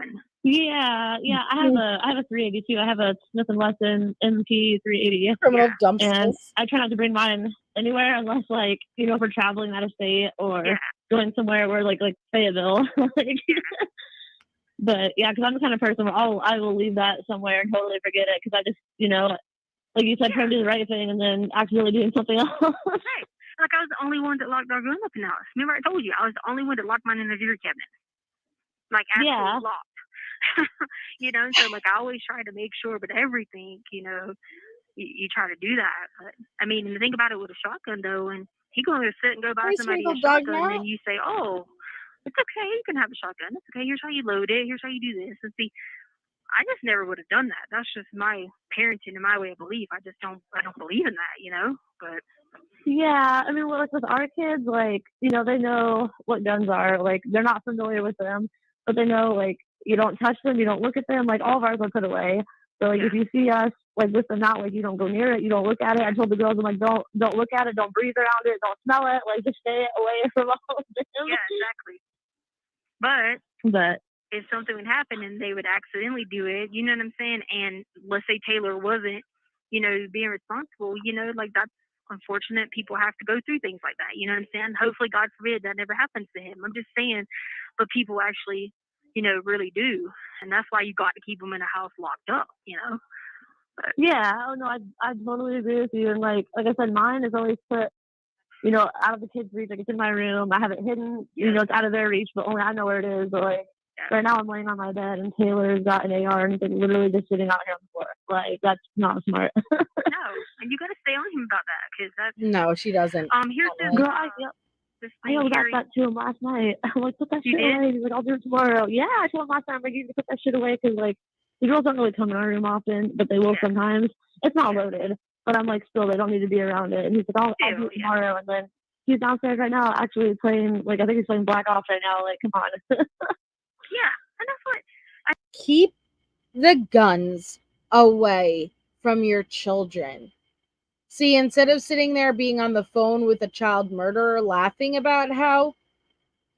and. Yeah. I have a 380 too. I have a Smith & Wesson MP 380. Criminal dumpster. And I try not to bring mine anywhere unless, like, if we're traveling out of state or going somewhere where like Fayetteville. But yeah, because I'm the kind of person where I will leave that somewhere and totally forget it because I just, like you said, trying to do the right thing and then accidentally doing something else. Right. Like, I was the only one that locked our gun up in the house. Remember I told you, I was the only one that locked mine in the jewelry cabinet. Like, absolutely locked. So, like, I always try to make sure, but everything, you try to do that. But, and the thing about it with a shotgun, though, and he going to sit and go buy somebody a shotgun, and you say, oh, it's okay, you can have a shotgun. It's okay, here's how you load it, here's how you do this. And see, I just never would have done that. That's just my parenting and my way of belief. I don't believe in that, but. Yeah, like with our kids, like, they know what guns are. Like, they're not familiar with them, but they know, like, you don't touch them, you don't look at them. Like, all of ours are put away. So, like, if you see us, like, with them out, like, you don't go near it, you don't look at it. I told the girls, I'm like, don't look at it, don't breathe around it, don't smell it. Like, just stay away from all of them. Yeah, exactly. But if something would happen and they would accidentally do it, you know what I'm saying? And let's say Taylor wasn't, being responsible, like, that's unfortunate. People have to go through things like that. You know what I'm saying? Hopefully, God forbid, that never happens to him. I'm just saying, but people actually, really do. And that's why you got to keep them in a house locked up, But, yeah, I totally agree with you. And like I said, mine is always put, out of the kids' reach. Like, it's in my room. I have it hidden, it's out of their reach, but only I know where it is. But like, right now I'm laying on my bed and Taylor's got an AR and he's literally just sitting out here on the floor. Like, that's not smart. No, and you got to stay on him about that because that's. No, she doesn't. Here's this. Girl, I yelled about that to him last night. I'm like, put that shit away. He's like, I'll do it tomorrow. Yeah, I told him last time, like, you need to put that shit away because, like, the girls don't really come in our room often, but they will sometimes. It's not loaded, but I'm like, still, they don't need to be around it. And he's like, I'll do it tomorrow. And then he's downstairs right now actually playing, like, I think he's playing Black Ops right now. Like, come on. Yeah, and that's what. Keep the guns away from your children. See, instead of sitting there being on the phone with a child murderer laughing about how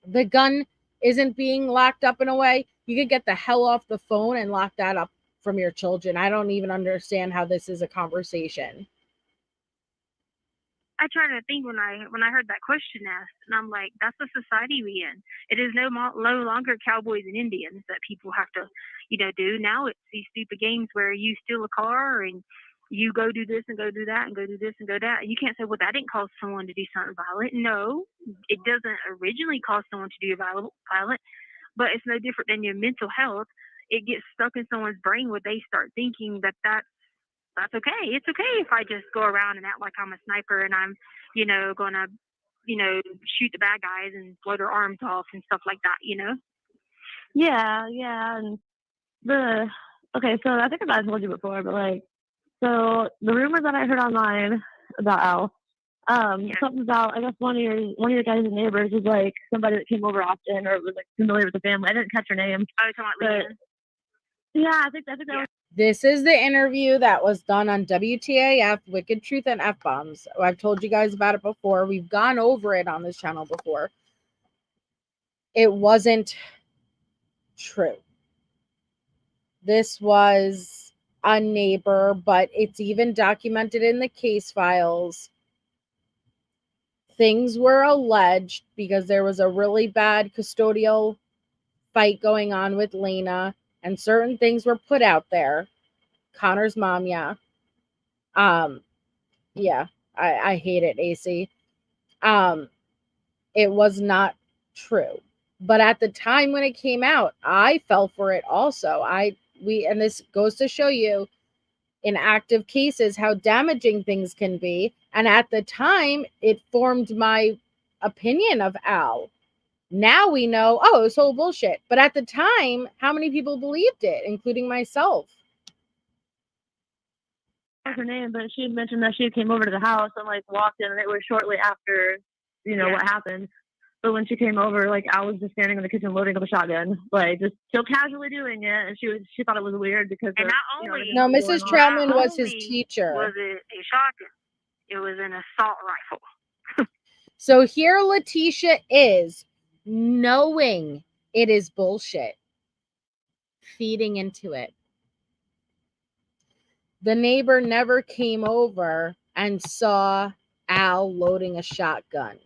the gun isn't being locked up in a way, you could get the hell off the phone and lock that up from your children. I don't even understand how this is a conversation. I try to think when I heard that question asked, and I'm like, that's the society we in. It is no longer cowboys and Indians that people have to, do. Now it's these stupid games where you steal a car and you go do this and go do that and go do this and go that. And you can't say, well, that didn't cause someone to do something violent. No, it doesn't originally cause someone to do violent, but it's no different than your mental health. It gets stuck in someone's brain where they start thinking that's okay. It's okay if I just go around and act like I'm a sniper and I'm, gonna, shoot the bad guys and blow their arms off and stuff like that, Yeah. And okay, so I think I told you before, but so the rumors that I heard online about Al, something about, I guess one of your guys' neighbors was somebody that came over often or was familiar with the family. I didn't catch her name. Oh, you're talking about Leanne? Yeah, I think that was. This is the interview that was done on WTAF, Wicked Truth and F-Bombs. I've told you guys about it before. We've gone over it on this channel before. It wasn't true. This was a neighbor, but it's even documented in the case files. Things were alleged because there was a really bad custodial fight going on with Lena, and certain things were put out there. Connor's mom, yeah. I hate it, AC. It was not true. But at the time when it came out, I fell for it also. And this goes to show you in active cases how damaging things can be. And at the time, it formed my opinion of Al. Now we know, it was whole bullshit. But at the time, how many people believed it, including myself? Her name, but she had mentioned that she came over to the house and walked in, and it was shortly after what happened. But when she came over, Al was just standing in the kitchen loading up a shotgun, just still casually doing it, and she thought it was weird because no, Mrs. Troutman was his teacher. Was it a shotgun? It was an assault rifle. So here Letecia is knowing it is bullshit, feeding into it. The neighbor never came over and saw Al loading a shotgun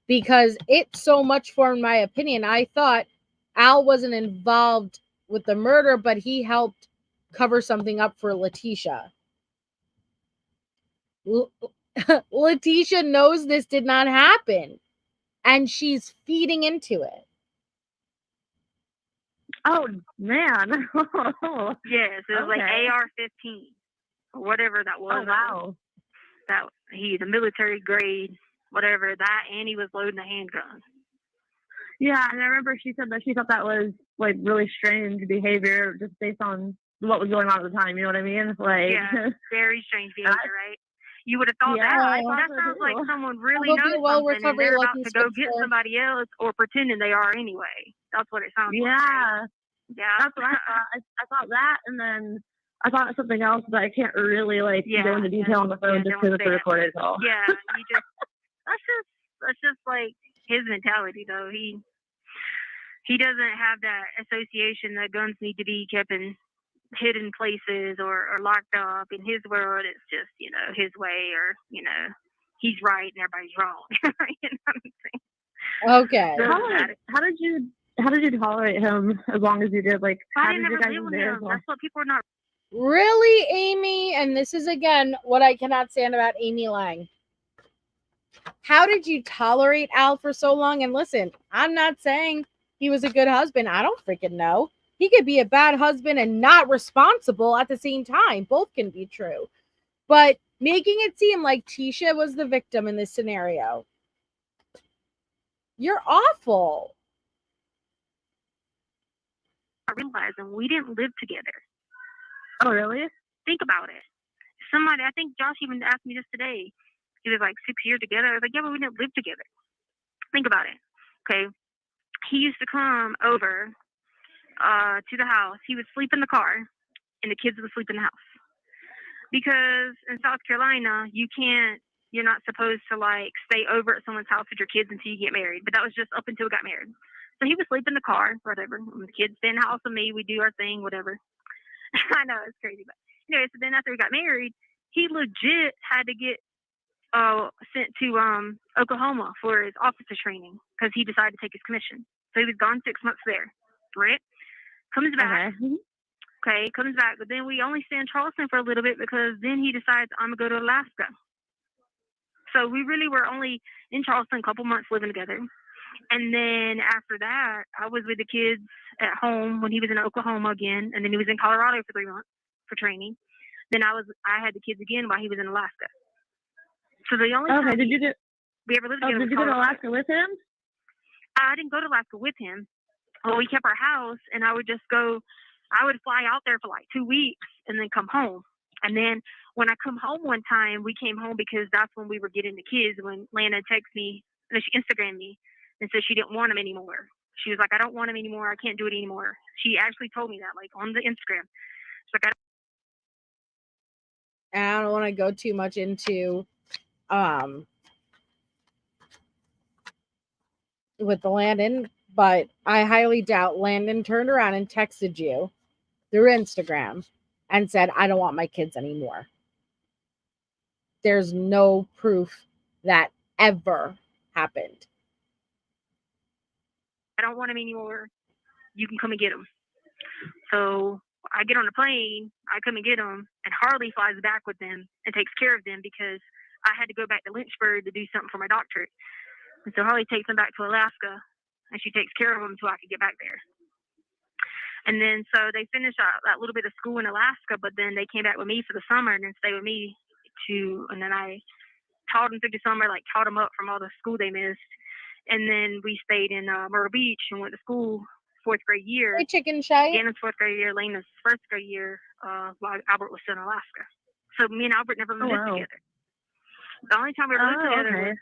because it so much formed my opinion. I thought Al wasn't involved with the murder, but he helped cover something up for Letecia. Letecia knows this did not happen, and she's feeding into it. Oh, man. Yes, it was AR-15 or whatever that was. Oh, wow. That he's a military grade, whatever that, and he was loading a handgun. Yeah, and I remember she said that she thought that was really strange behavior just based on what was going on at the time. You know what I mean? Yeah, very strange behavior, right? You would have thought that. That sounds like someone really knows something and they're about to go get somebody else or pretending they are anyway. That's what it sounds like. Right? Yeah. That's what I thought. I thought that, and then I thought of something else, but I can't really go into detail on the phone just because it's a recorded call. Yeah, that's just his mentality though. He doesn't have that association that guns need to be kept in hidden places or locked up. In his world, it's just his way, or he's right and everybody's wrong. You know what I'm saying? Okay. So how did you tolerate him as long as you did? I didn't ever live with him. That's what people are not. Really, Amy? And this is again what I cannot stand about Amy Lang. How did you tolerate Al for so long? And listen, I'm not saying he was a good husband. I don't freaking know. He could be a bad husband and not responsible at the same time. Both can be true. But making it seem like Tisha was the victim in this scenario. You're awful. Realizing we didn't live together. Oh, really? Think about it. Somebody, I think Josh even asked me this today. He was 6 years together. I was like, yeah, but we didn't live together. Think about it. Okay. He used to come over to the house. He would sleep in the car, and the kids would sleep in the house. because in South Carolina, you're not supposed to like stay over at someone's house with your kids until you get married. But that was just up until we got married. So he would sleep in the car, whatever. When the kids stay in the house with me, we do our thing, whatever. I know, it's crazy. But anyway, so then after we got married, he legit had to get sent to Oklahoma for his officer training because he decided to take his commission. So he was gone 6 months there, right? Comes back. Okay, comes back. But then we only stay in Charleston for a little bit because then he decides I'm going to go to Alaska. So we really were only in Charleston a couple months living together. And then after that, I was with the kids at home when he was in Oklahoma again. And then he was in Colorado for 3 months for training. Then I had the kids again while he was in Alaska. So the only time we ever lived together was Did you go to Alaska with him? I didn't go to Alaska with him. Well, we kept our house, and I would fly out there for like 2 weeks and then come home. And then when I come home one time, we came home because that's when we were getting the kids. When Lana texted me, and she Instagrammed me and said she didn't want them anymore. She was like, I don't want them anymore. I can't do it anymore. She actually told me that, like on the Instagram. She's like, I don't want to go too much into with the Landon, but I highly doubt Landon turned around and texted you through Instagram and said, I don't want my kids anymore. There's no proof that ever happened. I don't want them anymore. You can come and get them. So I get on the plane, I come and get them, and Harley flies back with them and takes care of them because I had to go back to Lynchburg to do something for my doctorate. And so Harley takes them back to Alaska, and she takes care of them until I can get back there. And then so they finished that little bit of school in Alaska, but then they came back with me for the summer and then stayed with me and then I taught them through the summer, like taught them up from all the school they missed. And then we stayed in Myrtle Beach and went to school 4th grade year. Hey, chicken shy. Ganon's 4th grade year, Lena's 1st grade year, while Albert was still in Alaska. So me and Albert never lived together. The only time we ever lived together was,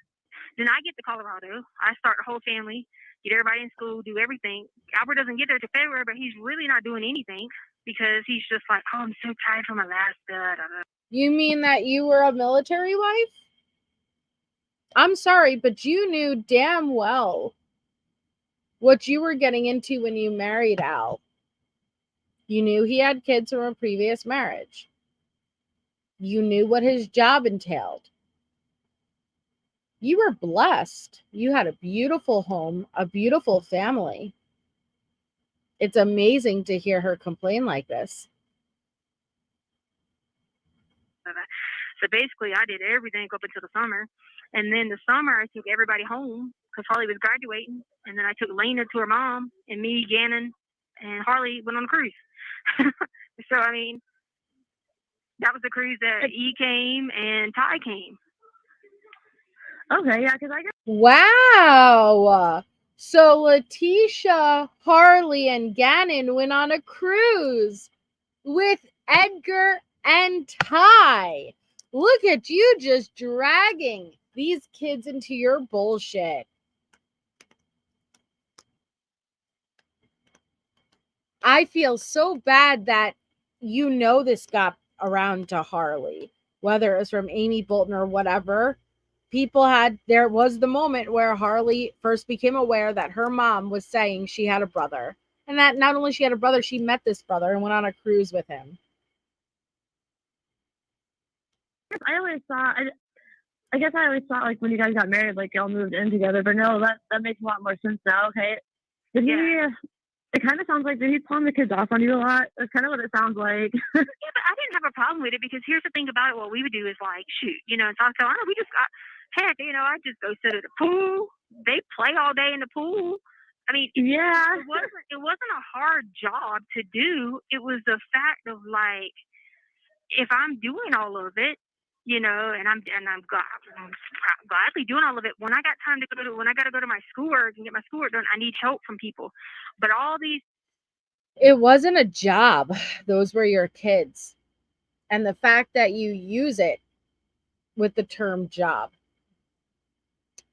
then I get to Colorado. I start the whole family, get everybody in school, do everything. Albert doesn't get there till February, but he's really not doing anything because he's just like, oh, I'm so tired from Alaska. You mean that you were a military wife? I'm sorry, but you knew damn well what you were getting into when you married Al. You knew he had kids from a previous marriage. You knew what his job entailed. You were blessed. You had a beautiful home, a beautiful family. It's amazing to hear her complain like this. So basically, I did everything up until the summer. And then the summer, I took everybody home because Harley was graduating. And then I took Lena to her mom, and me, Gannon, and Harley went on a cruise. So, I mean, that was the cruise that E came and Ty came. Okay, yeah, because I guess. Wow. So Letecia, Harley, and Gannon went on a cruise with Edgar and Ty. Look at you just dragging these kids into your bullshit. I feel so bad that you know this got around to Harley, whether it was from Amy Bolton or whatever. There was the moment where Harley first became aware that her mom was saying she had a brother. And that not only she had a brother, she met this brother and went on a cruise with him. I always thought like when you guys got married, like y'all moved in together. But no, that makes a lot more sense now. Okay, it kind of sounds like he's pulling the kids off on you a lot. That's kind of what it sounds like. Yeah, but I didn't have a problem with it because here's the thing about it. What we would do is like, shoot, in South Carolina, we just got, heck, I just go sit at the pool. They play all day in the pool. I mean, yeah, it wasn't a hard job to do. It was the fact of like, if I'm doing all of it, and I'm gladly doing all of it. When I got time when I got to go to my schoolwork and get my schoolwork done, I need help from people. But all these, it wasn't a job. Those were your kids, and the fact that you use it with the term job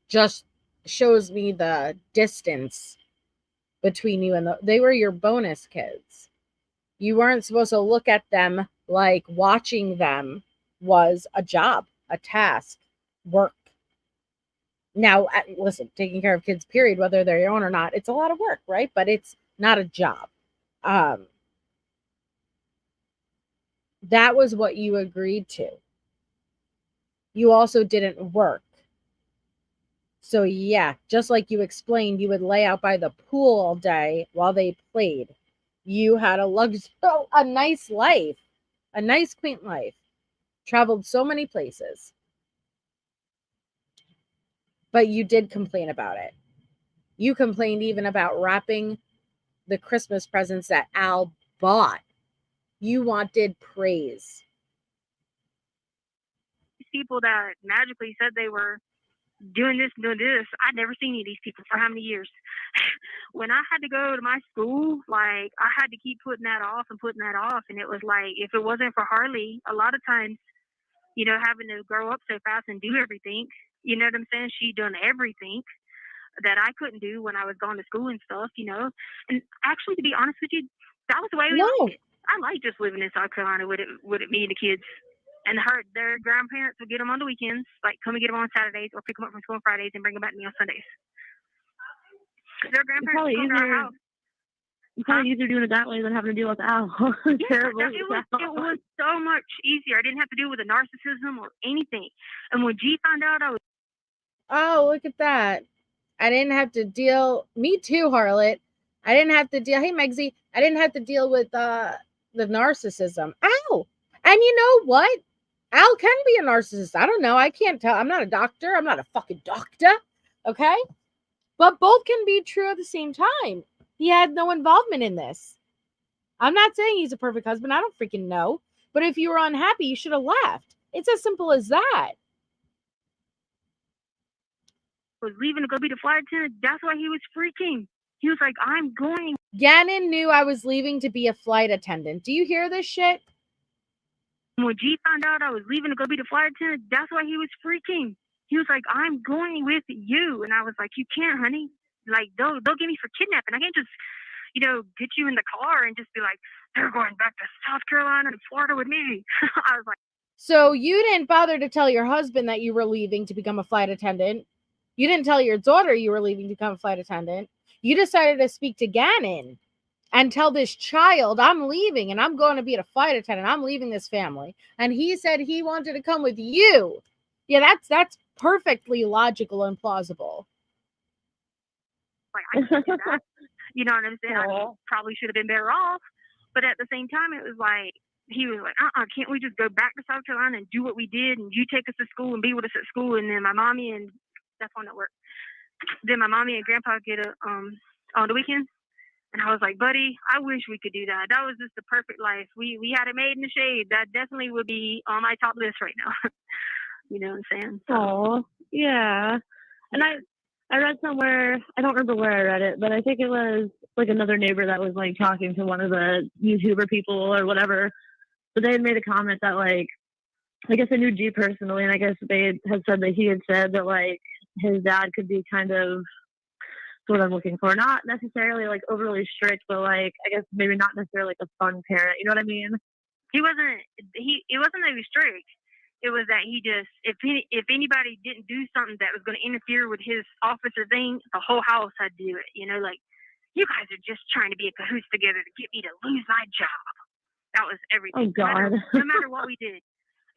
just shows me the distance between you and they were your bonus kids. You weren't supposed to look at them like watching them was a job, a task, work. Now, listen, taking care of kids, period, whether they're your own or not, it's a lot of work, right? But it's not a job. That was what you agreed to. You also didn't work. So yeah, just like you explained, you would lay out by the pool all day while they played. You had a nice life, a nice, quaint life. Traveled so many places. But you did complain about it. You complained even about wrapping the Christmas presents that Al bought. You wanted praise. People that magically said they were doing this, I'd never seen any of these people for how many years. When I had to go to my school, like, I had to keep putting that off. And it was like, if it wasn't for Harley, a lot of times, you know, having to grow up so fast and do everything, you know what I'm saying? She done everything that I couldn't do when I was going to school and stuff, you know. And actually, to be honest with you, that was the way we liked it. I like just living in South Carolina with me and the kids. And their grandparents would get them on the weekends, like come and get them on Saturdays or pick them up from school on Fridays and bring them back to me on Sundays. Their grandparents would come to our house. It's probably easier doing it that way than having to deal with Al. Terrible. It was so much easier. I didn't have to deal with the narcissism or anything. And when G found out, I was... Oh, look at that. I didn't have to deal... Me too, Harlot. I didn't have to deal... Hey, Megsy. I didn't have to deal with the narcissism. Ow! And you know what? Al can be a narcissist. I don't know. I can't tell. I'm not a doctor. I'm not a fucking doctor. Okay? But both can be true at the same time. He had no involvement in this. I'm not saying he's a perfect husband. I don't freaking know. But if you were unhappy, you should have left. It's as simple as that. Was leaving to go be the flight attendant. That's why he was freaking. He was like, I'm going. Gannon knew I was leaving to be a flight attendant. Do you hear this shit? When G found out I was leaving to go be the flight attendant, that's why he was freaking. He was like, I'm going with you. And I was like, you can't, honey. Like, they'll get me for kidnapping. I can't just, you know, get you in the car and just be like, they're going back to South Carolina and Florida with me. I was like... So you didn't bother to tell your husband that you were leaving to become a flight attendant. You didn't tell your daughter you were leaving to become a flight attendant. You decided to speak to Gannon and tell this child, I'm leaving and I'm going to be a flight attendant. I'm leaving this family. And he said he wanted to come with you. Yeah, that's perfectly logical and plausible. Like, I can't do that. You know what I'm saying? I probably should have been better off. But at the same time, it was like, he was like, can't we just go back to South Carolina and do what we did? And you take us to school and be with us at school. And then my mommy and that's on that work. Then my mommy and grandpa get on the weekends. And I was like, buddy, I wish we could do that. That was just the perfect life. We had it made in the shade. That definitely would be on my top list right now. You know what I'm saying? Oh, yeah. And I read somewhere, I don't remember where I read it, but I think it was like another neighbor that was like talking to one of the YouTuber people or whatever. But they had made a comment that like, I guess I knew G personally, and I guess they had said that he had said that like his dad could be kind of what I'm looking for. Not necessarily like overly strict, but like I guess maybe not necessarily like a fun parent. You know what I mean? It wasn't that he was strict. It was that he just if anybody didn't do something that was going to interfere with his officer thing, the whole house had to do it. You know, like you guys are just trying to be a cahoots together to get me to lose my job. That was everything. Oh God! No matter what we did.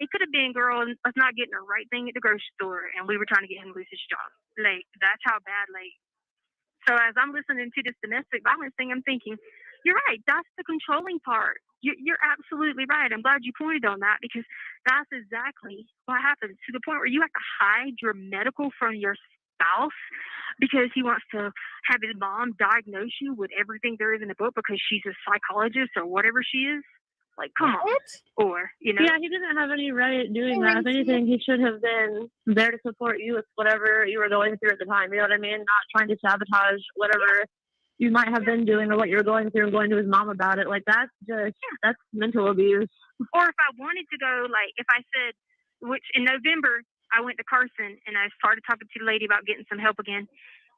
It could have been, girl, us not getting the right thing at the grocery store, and we were trying to get him to lose his job. Like that's how bad. Like. So as I'm listening to this domestic violence thing, I'm thinking, you're right. That's the controlling part. You're absolutely right. I'm glad you pointed on that because that's exactly what happens to the point where you have to hide your medical from your spouse because he wants to have his mom diagnose you with everything there is in the book because she's a psychologist or whatever she is. Like, come on. Or, you know. Yeah, he didn't have any right doing that. If anything, he should have been there to support you with whatever you were going through at the time. You know what I mean? Not trying to sabotage whatever you might have been doing or what you were going through and going to his mom about it. Like, that's just, that's mental abuse. Or if I wanted to go, like, if I said, which in November, I went to Carson and I started talking to the lady about getting some help again.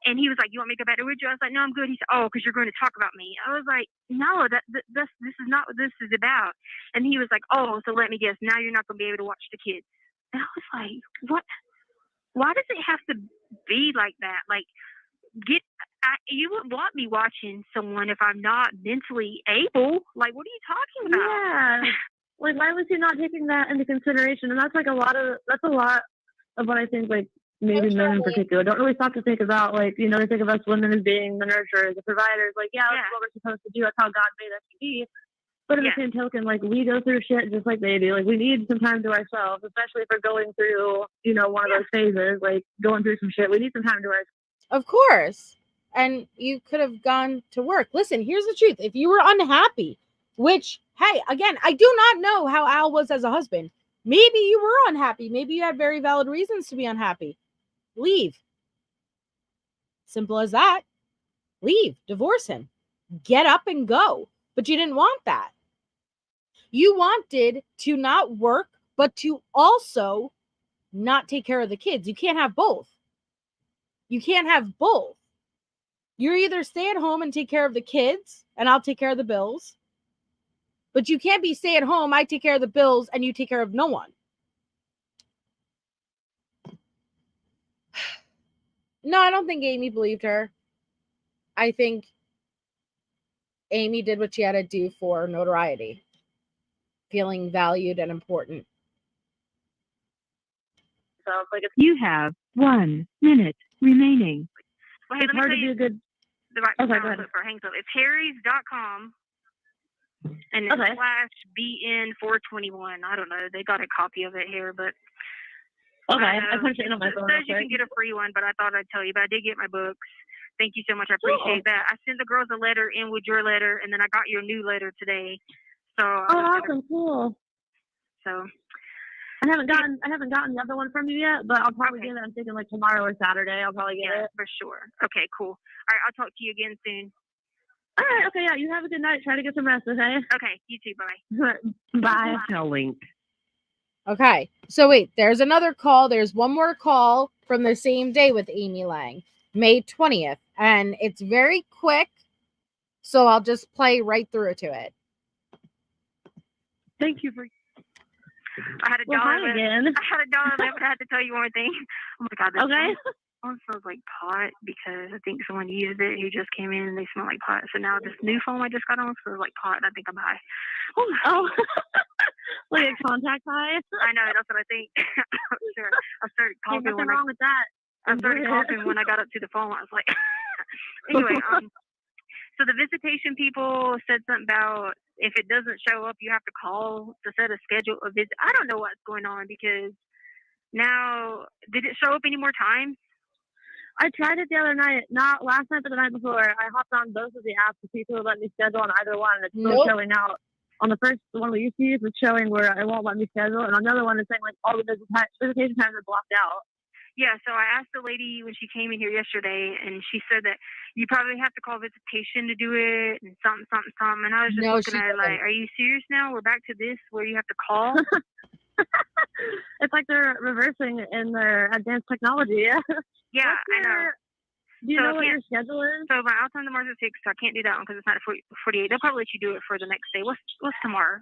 And he was like, "You want me to go back to with you?" I was like, "No, I'm good." He said, "Oh, because you're going to talk about me." I was like, "No, this is not what this is about." And he was like, "Oh, so let me guess. Now you're not going to be able to watch the kids." And I was like, "What? Why does it have to be like that? Like, you wouldn't want me watching someone if I'm not mentally able. Like, what are you talking about?" Yeah. Like, why was he not taking that into consideration? And that's a lot of what I think, like, maybe men in particular don't really stop to think about. Like, you know, they think of us women as being the nurturers, the providers. Like, yeah, that's what we're supposed to do. That's how God made us to be. But in the same token, like, we go through shit just like they do. Like, we need some time to ourselves, especially if we're going through, you know, one of those phases, like going through some shit. We need some time to ourselves. Of course. And you could have gone to work. Listen, here's the truth. If you were unhappy, which, hey, again, I do not know how Al was as a husband. Maybe you were unhappy. Maybe you had very valid reasons to be unhappy. Leave. Simple as that. Leave. Divorce him. Get up and go. But you didn't want that. You wanted to not work, but to also not take care of the kids. You can't have both. You can't have both. You're either stay at home and take care of the kids, and I'll take care of the bills. But you can't be stay at home, I take care of the bills, and you take care of no one. No, I don't think Amy believed her. I think Amy did what she had to do for notoriety. Feeling valued and important. So, like, if you have 1 minute remaining, well, hey, it's hard to be a good... The right okay, go ahead. It's harrys.com and then /BN421. I don't know. They got a copy of it here, but okay, I punched it in on my phone. It says you can get a free one, but I thought I'd tell you. But I did get my books. Thank you so much. I appreciate that. I sent the girls a letter in with your letter, and then I got your new letter today. So awesome, cool. So I haven't gotten the other one from you yet, but I'll probably get it. I'm thinking like tomorrow or Saturday. I'll probably get it for sure. Okay, cool. All right, I'll talk to you again soon. All right. Okay. Yeah. You have a good night. Try to get some rest. Okay. Okay. You too. Bye. Bye. Link. Okay. So wait, there's another call. There's one more call from the same day with Amy Lang, May 20th, and it's very quick. So I'll just play right through to it. Thank you for. I had a dollar left. I had a dollar left. I had to tell you one thing. Oh my God. Okay. Phone smells like pot because I think someone used it who just came in and they smell like pot. So now this new phone I just got on smells like pot and I think I'm high. Oh. Like a contact high? I know, that's what I think. Sure. I started coughing. Nothing wrong with that. I started coughing when I got up to the phone. I was like, anyway, so the visitation people said something about if it doesn't show up, you have to call to set a schedule of visit. I don't know what's going on because now, did it show up any more times? I tried it the other night, not last night, but the night before. I hopped on both of the apps to see if it would let me schedule on either one. It's still showing out. On the first one we used to use, it's showing where it won't let me schedule. And another one is saying, like, all the visitation times are blocked out. Yeah, so I asked the lady when she came in here yesterday, and she said that you probably have to call visitation to do it, and something. And I was just looking at it like, are you serious now? We're back to this where you have to call? It's like they're reversing in their advanced technology. Yeah, I know. Do you know what your schedule is? So my out time tomorrow's at 6, so I can't do that one because it's not at 48. They'll probably let you do it for the next day. What's tomorrow?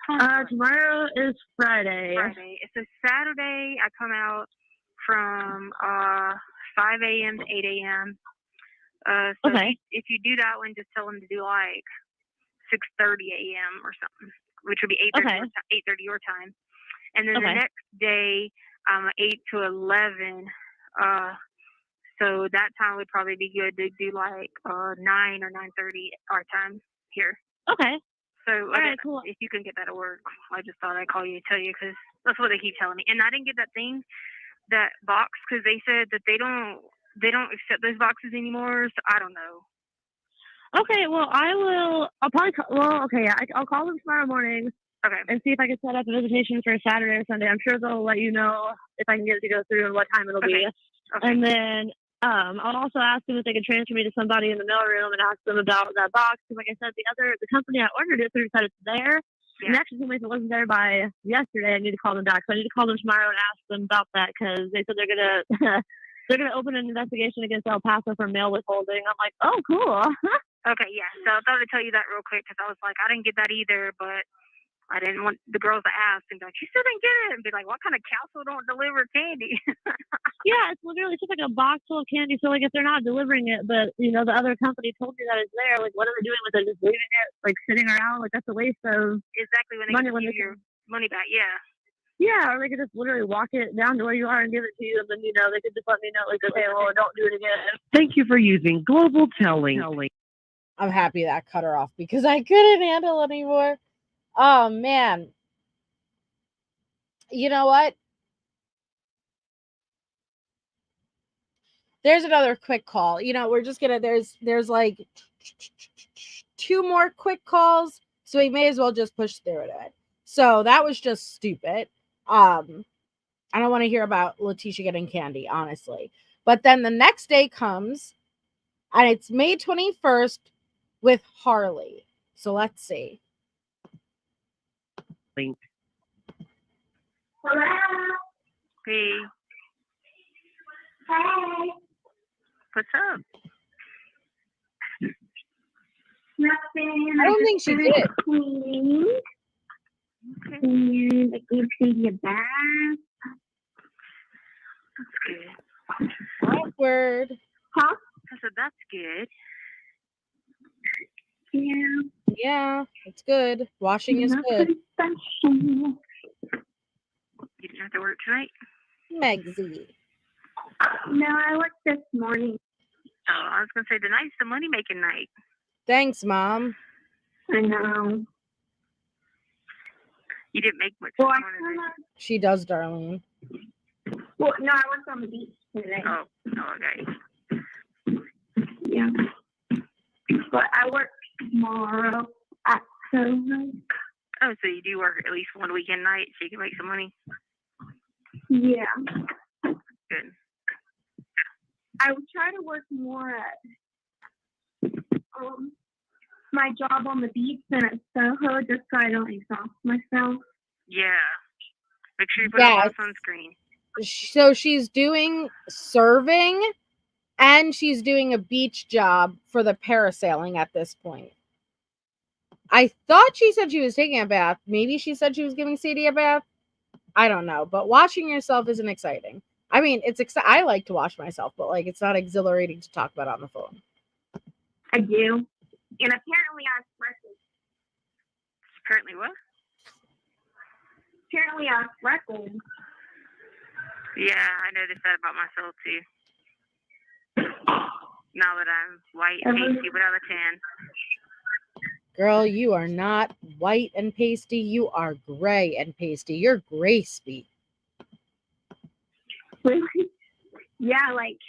Tomorrow is Friday. It's a Saturday. I come out from 5 a.m. to 8 a.m. So if you do that one, just tell them to do like 6:30 a.m. or something, which would be 8:30 your time. And then the next day, 8 to 11. So that time would probably be good to do like 9 or 9:30 our time here. Okay. So cool. If you can get that to work, I just thought I'd call you to tell you because that's what they keep telling me. And I didn't get that box because they said that they don't accept those boxes anymore. So I don't know. Okay. Well, I'll probably I'll call them tomorrow morning. Okay. And see if I can set up a visitation for Saturday or Sunday. I'm sure they'll let you know if I can get it to go through and what time it'll be. Okay. And then I'll also ask them if they can transfer me to somebody in the mailroom and ask them about that box. Because like I said, the company I ordered it through said it's there. Yeah. And actually, if it wasn't there by yesterday, I need to call them back. So I need to call them tomorrow and ask them about that because they said they're going to they're going to open an investigation against El Paso for mail withholding. I'm like, oh, cool. Okay, yeah. So I thought I'd tell you that real quick because I was like, I didn't get that either, but I didn't want the girls to ask and be like, you still didn't get it? And be like, what kind of council don't deliver candy? Yeah, it's literally just like a box full of candy. So, like, if they're not delivering it, but, you know, the other company told you that it's there, like, what are they doing with it? Just leaving it, like, sitting around? Like, that's a waste of exactly when they money. give you your money back, yeah. Yeah, or they could just literally walk it down to where you are and give it to you, and then, you know, they could just let me know, like, okay, well, don't do it again. Thank you for using Global Telling. I'm happy that cut her off because I couldn't handle anymore. Oh, man. You know what? There's another quick call. You know, we're just gonna, there's like 2 more quick calls, so we may as well just push through it. So that was just stupid. I don't want to hear about Letecia getting candy, honestly. But then the next day comes, and it's May 21st with Harley. So let's see. Link. Hello. Hey. Hey. What's up? Nothing. I don't think she did. Cleaning. Okay. And I gave Sadie a bath. That's good. Awkward. Huh? I said, that's good. Yeah. Yeah, it's good. Washing is good. Special. You didn't have to work tonight? Megsy. No, I worked this morning. Oh, I was going to say, tonight's the money-making night. Thanks, Mom. I know. You didn't make much Well, money. She does, Darlene. Well, no, I worked on the beach today. Oh, okay. Yeah. But I work tomorrow at home. Oh, so you do work at least one weekend night so you can make some money? Yeah. Good. I would try to work more at my job on the beach than at Soho, just so I don't exhaust myself. Yeah. Make sure you put on sunscreen. So she's doing serving and she's doing a beach job for the parasailing at this point. I thought she said she was taking a bath. Maybe she said she was giving Sadie a bath. I don't know. But washing yourself isn't exciting. I mean, it's I like to wash myself, but like it's not exhilarating to talk about on the phone. I do. And apparently I have freckles. Apparently what? Apparently I have freckles. Yeah, I noticed that about myself too. Now that I'm white and pasty without a tan. Girl, you are not white and pasty. You are gray and pasty. You're gray speed. Yeah, like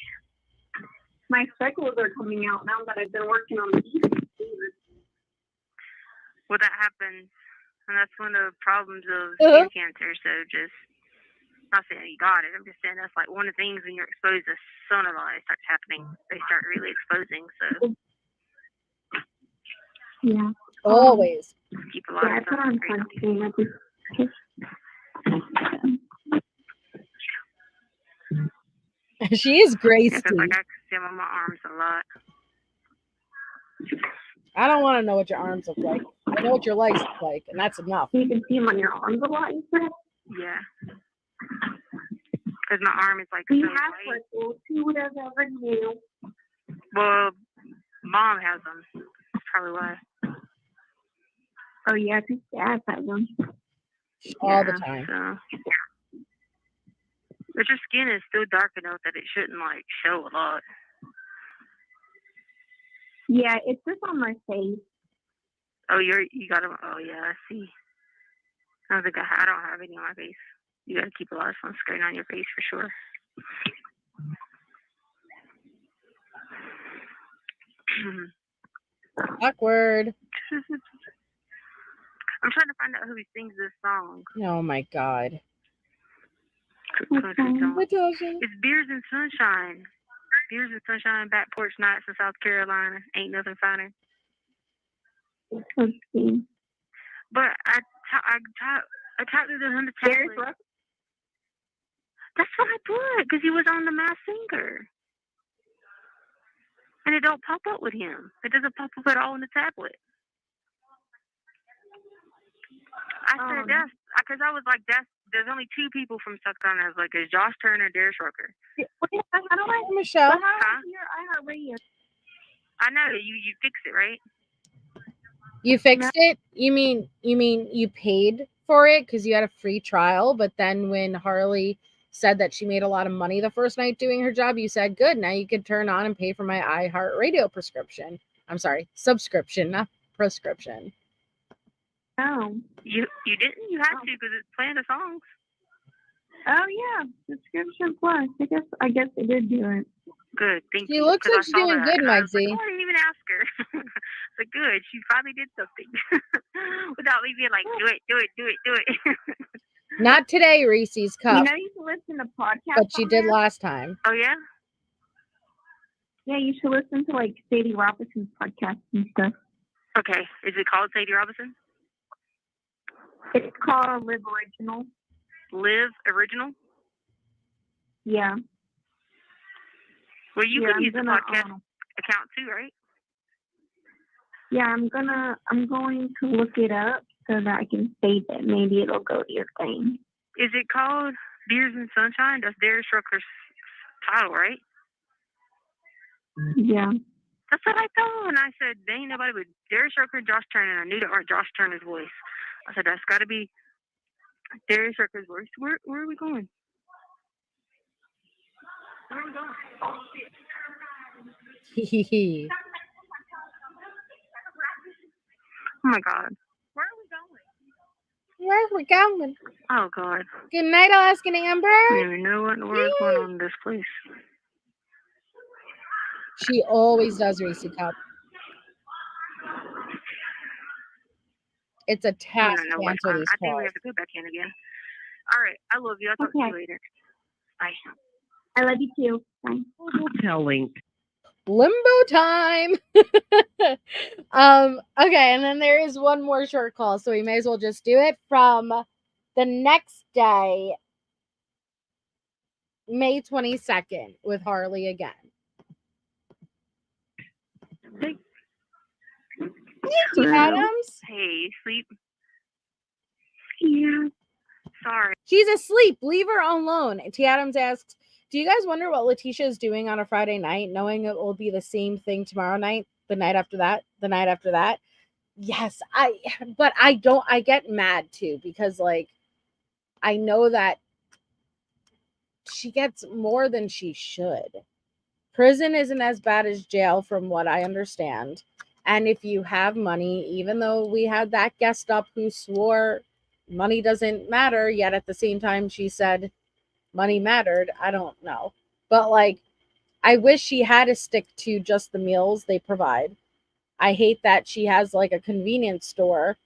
my freckles are coming out now that I've been working on the beach. Well, that happens, and that's one of the problems of skin cancer. So just not saying you got it. I'm just saying that's like one of the things when you're exposed to sunlight starts happening. They start really exposing. So yeah, always keep a lot of sunscreen. She is gray speed. Like I can see them on my arms a lot. I don't want to know what your arms look like. I know what your legs look like, and that's enough. You can see them on your arms a lot, you said? Yeah. Because my arm is like you so have white. freckles. Who would have ever knew? Well, Mom has them. That's probably why. Oh, yeah, because Dad has them. All the time. So. But your skin is still dark enough that it shouldn't, like, show a lot. Yeah, it's just on my face. Oh, you got them. Oh, yeah, I see. I don't have any on my face. You got to keep a lot of sunscreen on your face for sure. Awkward. I'm trying to find out who sings this song. Oh my God. It's Beers and Sunshine. Beers and Sunshine, back porch nights in South Carolina. Ain't nothing finer. Okay. But I talked to the 100 tablets. That's what I put, because he was on the Masked Singer. And it don't pop up with him. It doesn't pop up at all on the tablet. I said, because I was like, there's only two people from South Carolina. I was like, it's Josh Turner and Darius Rucker. How do I, Michelle? how do I hear iHeartRadio? I know, you fixed it, right? You fixed it? You mean you paid for it because you had a free trial, but then when Harley said that she made a lot of money the first night doing her job, you said, good, now you can turn on and pay for my iHeartRadio prescription. I'm sorry, subscription, not prescription. Oh. You didn't? You had to, because it's playing the songs. Oh yeah, subscription plus. I guess they did do it. Good, thank you. She looks like she's doing good, Muggsy. I didn't even ask her. But good, she finally did something without me being like, do it. Not today, Reese's Cup. You know you can listen to podcasts. But she did last time. Oh yeah? Yeah, you should listen to like Sadie Robinson's podcast and stuff. Okay, is it called Sadie Robinson? It's called Live Original. Live Original? Yeah. Well, you can use the podcast account too, right? Yeah, I'm going to look it up so that I can save it. Maybe it'll go to your thing. Is it called Beers and Sunshine? That's Darius Rucker's title, right? Yeah. That's what I thought. And I said, there ain't nobody but Darius Rucker and Josh Turner. And I knew that heard Josh Turner's voice. I said, that's got to be Darius Rucker's voice. Where are we going? Where are we going? Oh my God. Where are we going? Oh God. Good night, Alaskan Amber. I don't even know what in the world is going on in this place. She always does, Reese Cup. It's a task to answer these I think calls. we have to go back in again. All right. I love you. I'll talk to you later. Bye. I love you too. Bye. Telling. Limbo time. Okay, and then there is one more short call, so we may as well just do it from the next day, May 22nd, with Harley again. Hey. Hey, Adams. Hey, sleep. Yeah. Sorry. She's asleep. Leave her alone. T. Adams asks, do you guys wonder what Letecia is doing on a Friday night, knowing it will be the same thing tomorrow night, the night after that, the night after that? Yes, I get mad too, because like, I know that she gets more than she should. Prison isn't as bad as jail from what I understand. And if you have money, even though we had that guest up who swore money doesn't matter, yet at the same time she said money mattered. I don't know. But like, I wish she had to stick to just the meals they provide. I hate that she has like a convenience store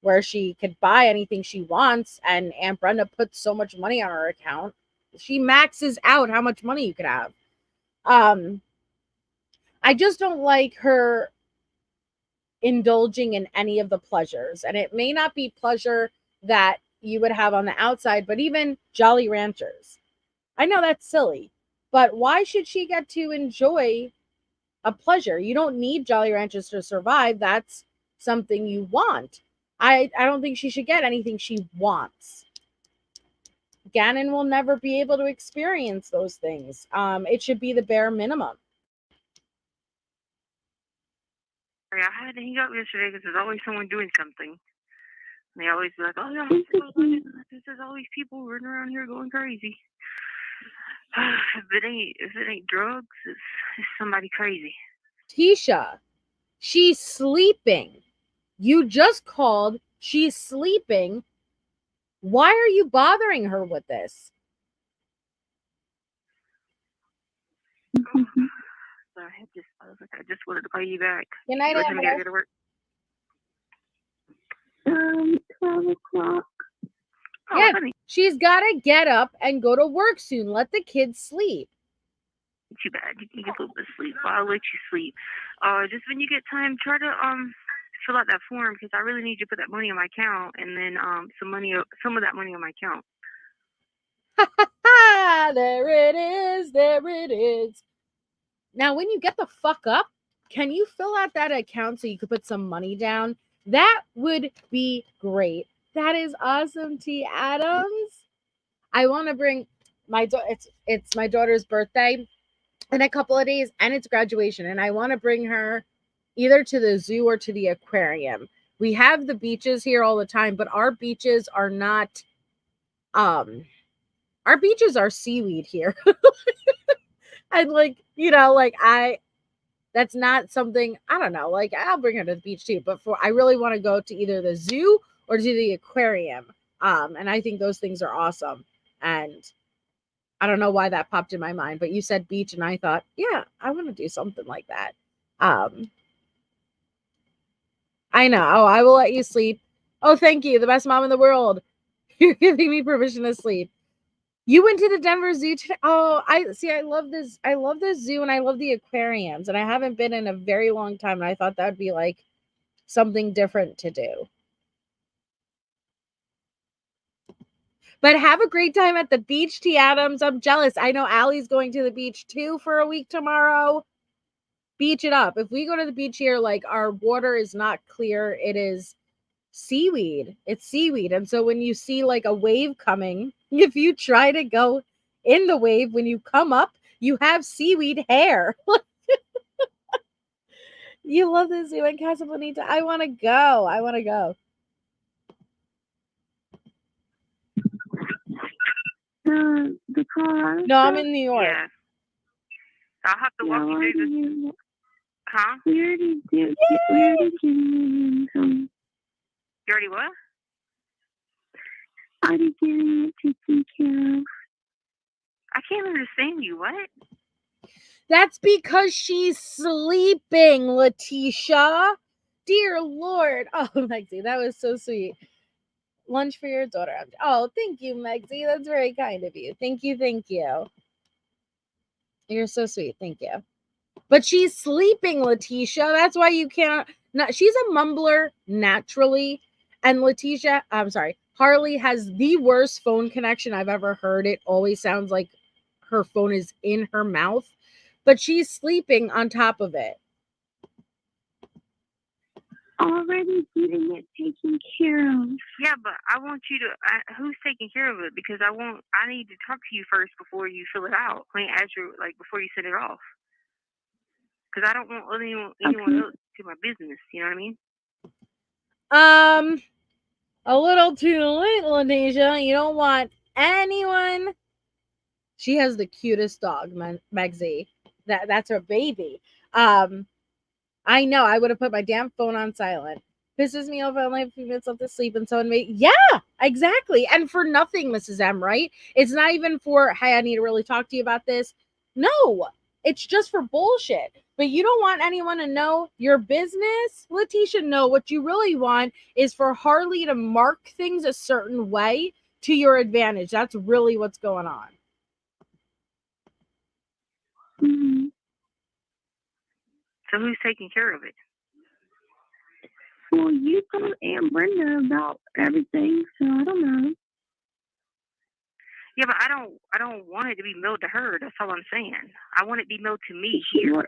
where she could buy anything she wants, and Aunt Brenda puts so much money on her account. She maxes out how much money you could have. I just don't like her indulging in any of the pleasures. And it may not be pleasure that you would have on the outside, but even Jolly Ranchers. I know that's silly, but why should she get to enjoy a pleasure? You don't need Jolly Ranchers to survive. That's something you want. I don't think she should get anything she wants. Gannon will never be able to experience those things. It should be the bare minimum. I had to hang up yesterday because there's always someone doing something. And they always be like, oh yeah, there's always people running around here going crazy. If it ain't drugs, it's somebody crazy. Tisha, she's sleeping. You just called. She's sleeping. Why are you bothering her with this? I just wanted to call you back. Good night, Amber. I gotta go to work. 12 o'clock. Oh, yeah, honey. She's got to get up and go to work soon. Let the kids sleep. Too bad. You can get a little bit of sleep. Well, I'll let you sleep. Just when you get time, try to fill out that form, because I really need you to put that money on my account, and then some of that money on my account. Ah, there it is. There it is. Now, when you get the fuck up, can you fill out that account so you could put some money down? That would be great. That is awesome, T. Adams. I want to bring my it's my daughter's birthday in a couple of days, and it's graduation, and I want to bring her either to the zoo or to the aquarium. We have the beaches here all the time, but our beaches are not our beaches are seaweed here. And that's not something, I don't know, like I'll bring her to the beach too, but I really want to go to either the zoo or to the aquarium. And I think those things are awesome. And I don't know why that popped in my mind, but you said beach and I thought, yeah, I want to do something like that. I know. Oh, I will let you sleep. Oh, thank you. The best mom in the world. You're giving me permission to sleep. You went to the Denver Zoo today? Oh, I love this. I love the zoo and I love the aquariums. And I haven't been in a very long time. And I thought that would be like something different to do. But have a great time at the beach, T. Adams. I'm jealous. I know Allie's going to the beach too for a week tomorrow. Beach it up. If we go to the beach here, like our water is not clear. It is seaweed. It's seaweed. And so when you see like a wave coming, if you try to go in the wave, when you come up, you have seaweed hair. You love the zoo in Casa Bonita. I want to go. I want to go. The car. No, I'm in New York. Yeah. I'll have to walk you through the... Huh? We already did. We already did. You already what? I already getting it taken care of. I can't understand you. What? That's because she's sleeping, Letecia. Dear Lord. Oh, Megsy, that was so sweet. Lunch for your daughter. Oh, thank you, Megsy. That's very kind of you. Thank you. Thank you. You're so sweet. Thank you. But she's sleeping, Letecia. That's why you can't. She's a mumbler naturally. And Letecia, I'm sorry, Harley has the worst phone connection I've ever heard. It always sounds like her phone is in her mouth. But she's sleeping on top of it. Already getting it taken care of. Yeah, but I want you to. Who's taking care of it? Because I need to talk to you first before you fill it out. I mean, before you send it off. Because I don't want anyone else to my business. You know what I mean? A little too late, Letecia. You don't want anyone. She has the cutest dog, Megsy. That's her baby. I know. I would have put my damn phone on silent. Pisses me off. I only have a few minutes left to sleep, and someone made. Yeah, exactly. And for nothing, Mrs. M. Right? It's not even for. Hey, I need to really talk to you about this. No, it's just for bullshit. But you don't want anyone to know your business, Letecia. No, what you really want is for Harley to mark things a certain way to your advantage. That's really what's going on. Mm-hmm. So who's taking care of it? Well, you told Aunt Brenda about everything, so I don't know. Yeah, but I don't want it to be mailed to her. That's all I'm saying. I want it to be mailed to me here.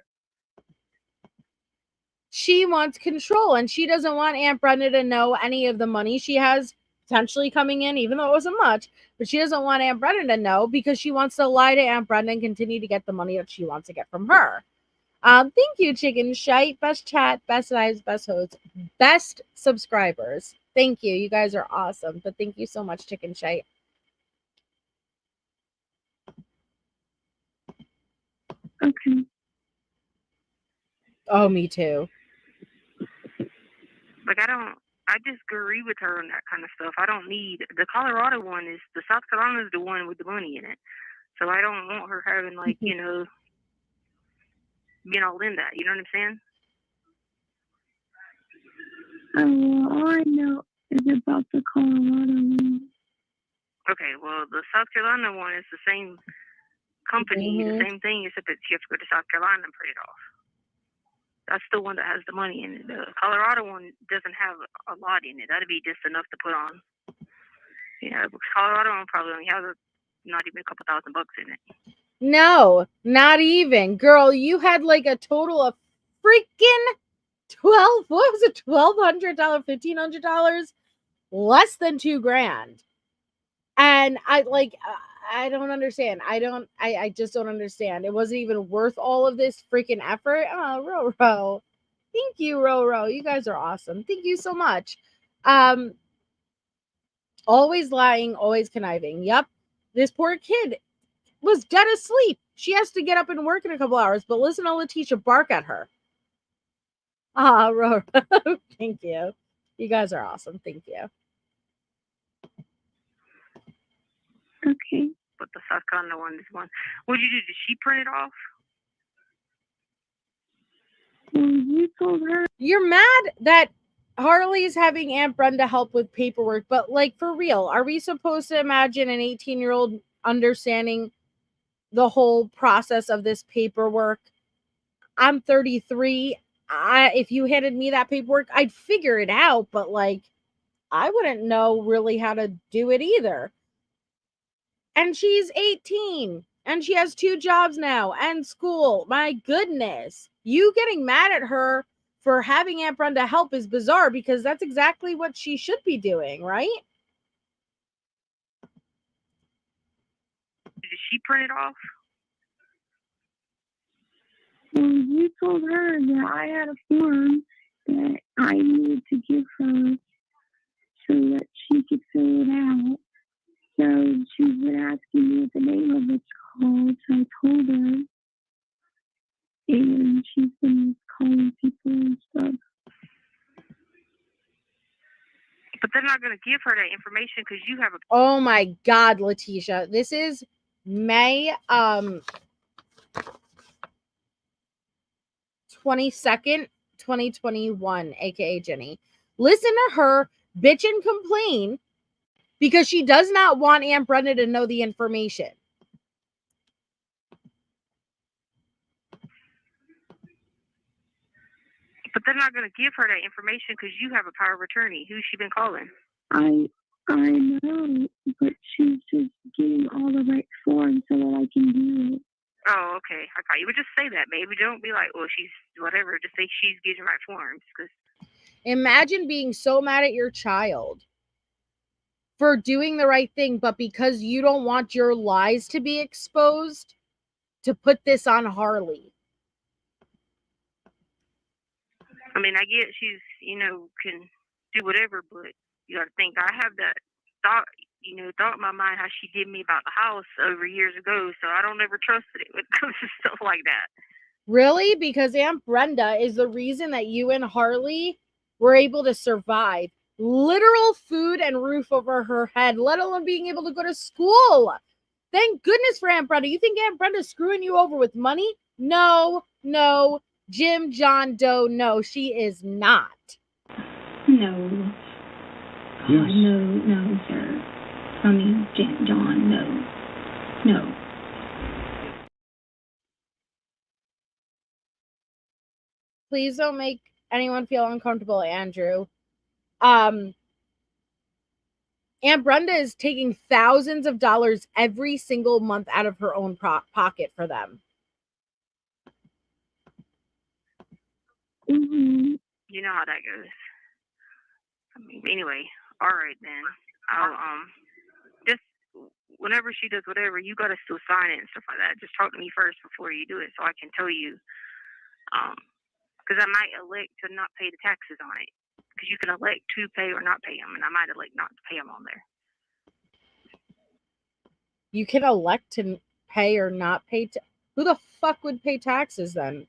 She wants control, and she doesn't want Aunt Brenda to know any of the money she has potentially coming in, even though it wasn't much. But she doesn't want Aunt Brenda to know because she wants to lie to Aunt Brenda and continue to get the money that she wants to get from her. Thank you, Chicken Shite. Best chat, best lives, best hosts, best subscribers. Thank you. You guys are awesome. But thank you so much, Chicken Shite. Okay. Oh, me too. Like, I just agree with her on that kind of stuff. I don't need, the Colorado one is, the South Carolina is the one with the money in it. So I don't want her having, like, you know, being all in that. You know what I'm saying? All I know is about the Colorado one. Okay, well, the South Carolina one is the same company, the same thing, except that you have to go to South Carolina and print it off. That's the one that has the money in it. The Colorado one doesn't have a lot in it. That'd be just enough to put on. Yeah, because Colorado one probably only has not even a couple $1,000 in it. No, not even. Girl, you had like a total of freaking $1,200, $1,500, less than $2,000. And I don't understand. I just don't understand. It wasn't even worth all of this freaking effort. Oh, Roro. Thank you, Roro. You guys are awesome. Thank you so much. Always lying, always conniving. Yep. This poor kid was dead asleep. She has to get up and work in a couple hours, but listen to Letecia bark at her. Roro. Thank you. You guys are awesome. Thank you. Okay. But the South Carolina one is one. What did you do? Did she print it off? You told her. You're mad that Harley's having Aunt Brenda help with paperwork, but like for real, are we supposed to imagine an 18-year-old understanding the whole process of this paperwork? I'm 33. If you handed me that paperwork, I'd figure it out, but like I wouldn't know really how to do it either. And she's 18 and she has 2 jobs now and school. My goodness. You getting mad at her for having Aunt Brenda help is bizarre because that's exactly what she should be doing, right? Did she print it off? Well, you told her that I had a form that I needed to give her so that she could fill it out. So she's been asking me what the name of it's called, so I told her. And she's been calling people and stuff. But they're not going to give her that information because you have a... Oh my God, Letecia. This is May 22nd, 2021, aka Jenny. Listen to her bitch and complain because she does not want Aunt Brenda to know the information. But they're not going to give her that information because you have a power of attorney. Who's she been calling? I know, but she's just getting all the right forms so that I can do it. Oh, okay. I thought you would just say that. Maybe don't be like, well, she's whatever. Just say she's getting right forms. Cause... Imagine being so mad at your child for doing the right thing, but because you don't want your lies to be exposed, to put this on Harley. I mean, I get she's, can do whatever, but you got to think, I have that thought in my mind how she did me about the house over years ago, so I don't ever trust it when it comes to stuff like that. Really? Because Aunt Brenda is the reason that you and Harley were able to survive. Literal food and roof over her head, let alone being able to go to school. Thank goodness for Aunt Brenda. You think Aunt Brenda's screwing you over with money? No. Jim, John Doe, no, she is not. No. Yes. No, sir. I mean, John, no. Please don't make anyone feel uncomfortable, Andrew. Aunt Brenda is taking thousands of dollars every single month out of her own pocket for them. Mm-hmm. You know how that goes. I mean, anyway, all right then. I'll just whenever she does whatever, you gotta still sign it and stuff like that. Just talk to me first before you do it, so I can tell you. Because I might elect to not pay the taxes on it. Because you can elect to pay or not pay them, and I might elect not to pay them on there. You can elect to pay or not pay. Who the fuck would pay taxes then?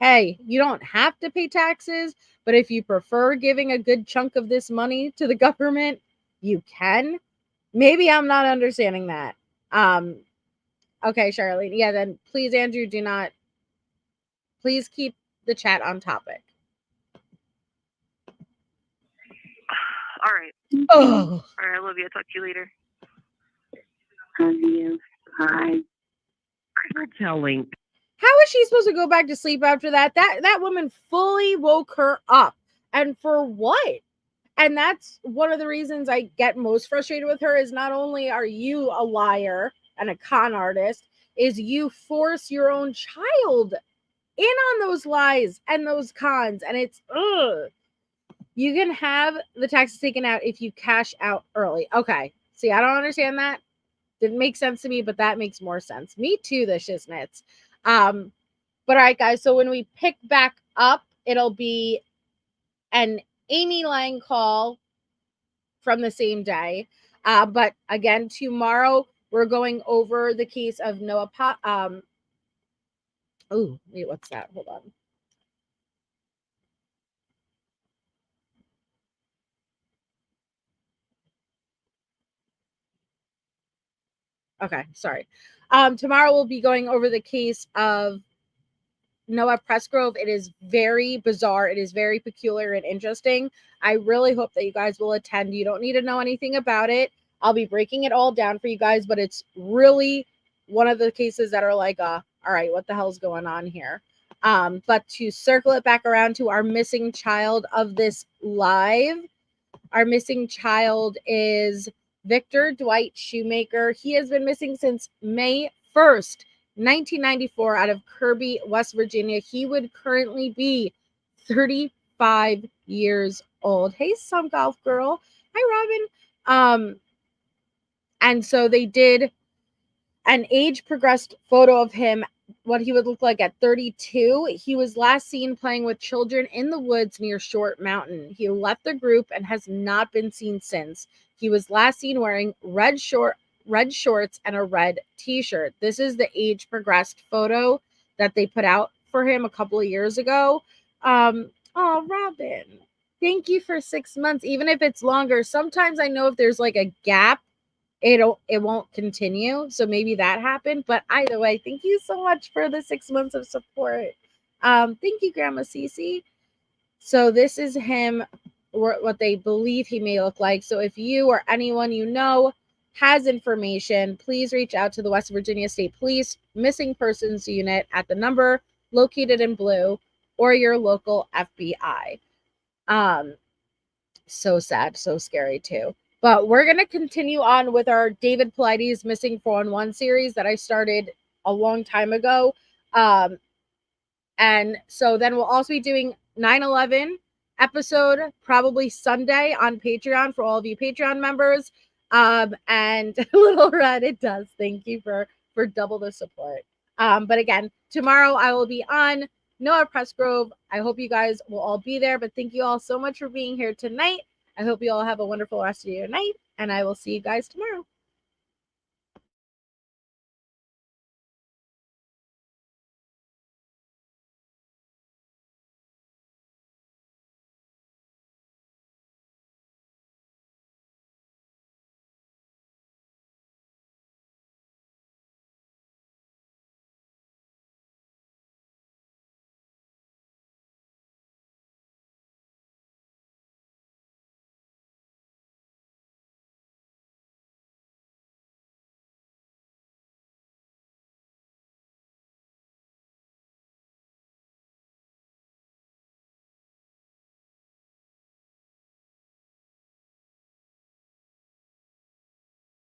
Hey, you don't have to pay taxes, but if you prefer giving a good chunk of this money to the government, you can. Maybe I'm not understanding that. Okay, Charlene. Yeah, then please, Andrew, please keep the chat on topic. All right. Oh. All right, I love you. I'll talk to you later. Love you. Bye. Telling. How is she supposed to go back to sleep after that? That woman fully woke her up. And for what? And that's one of the reasons I get most frustrated with her is not only are you a liar and a con artist is you force your own child in on those lies and those cons, and it's you can have the taxes taken out if you cash out early. Okay, see, I don't understand that. Didn't make sense to me, but that makes more sense. Me too, the shiznits. But all right, guys, so when we pick back up, it'll be an Amy Lang call from the same day. But again, tomorrow we're going over the case of Noah oh, wait, what's that? Hold on. Okay, sorry. Tomorrow we'll be going over the case of Noah Pressgrove. It is very bizarre. It is very peculiar and interesting. I really hope that you guys will attend. You don't need to know anything about it. I'll be breaking it all down for you guys, but it's really one of the cases that are like, all right, what the hell's going on here? But to circle it back around to our missing child of this live, our missing child is Victor Dwight Shoemaker. He has been missing since May 1st, 1994, out of Kirby, West Virginia. He would currently be 35 years old. Hey, some golf girl. Hi, Robin. And so they did an age progressed photo of him, what he would look like at 32. He was last seen playing with children in the woods near Short Mountain. He left the group and has not been seen since. He was last seen wearing red shorts and a red t-shirt. This is the age progressed photo that they put out for him a couple of years ago. Oh, Robin, thank you for 6 months. Even if it's longer, sometimes I know if there's like a gap, it won't continue. So maybe that happened. But either way, thank you so much for the 6 months of support. Thank you, Grandma Cece. So this is him, what they believe he may look like. So if you or anyone you know has information, please reach out to the West Virginia State Police Missing Persons Unit at the number located in blue or your local FBI. So sad, so scary too. But we're going to continue on with our David Paulides Missing 411 series that I started a long time ago. And so then we'll also be doing 9/11 episode probably Sunday on Patreon for all of you Patreon members. And Little Red, it does. Thank you for double the support. But again, tomorrow I will be on Noah Pressgrove. I hope you guys will all be there. But thank you all so much for being here tonight. I hope you all have a wonderful rest of your night, and I will see you guys tomorrow.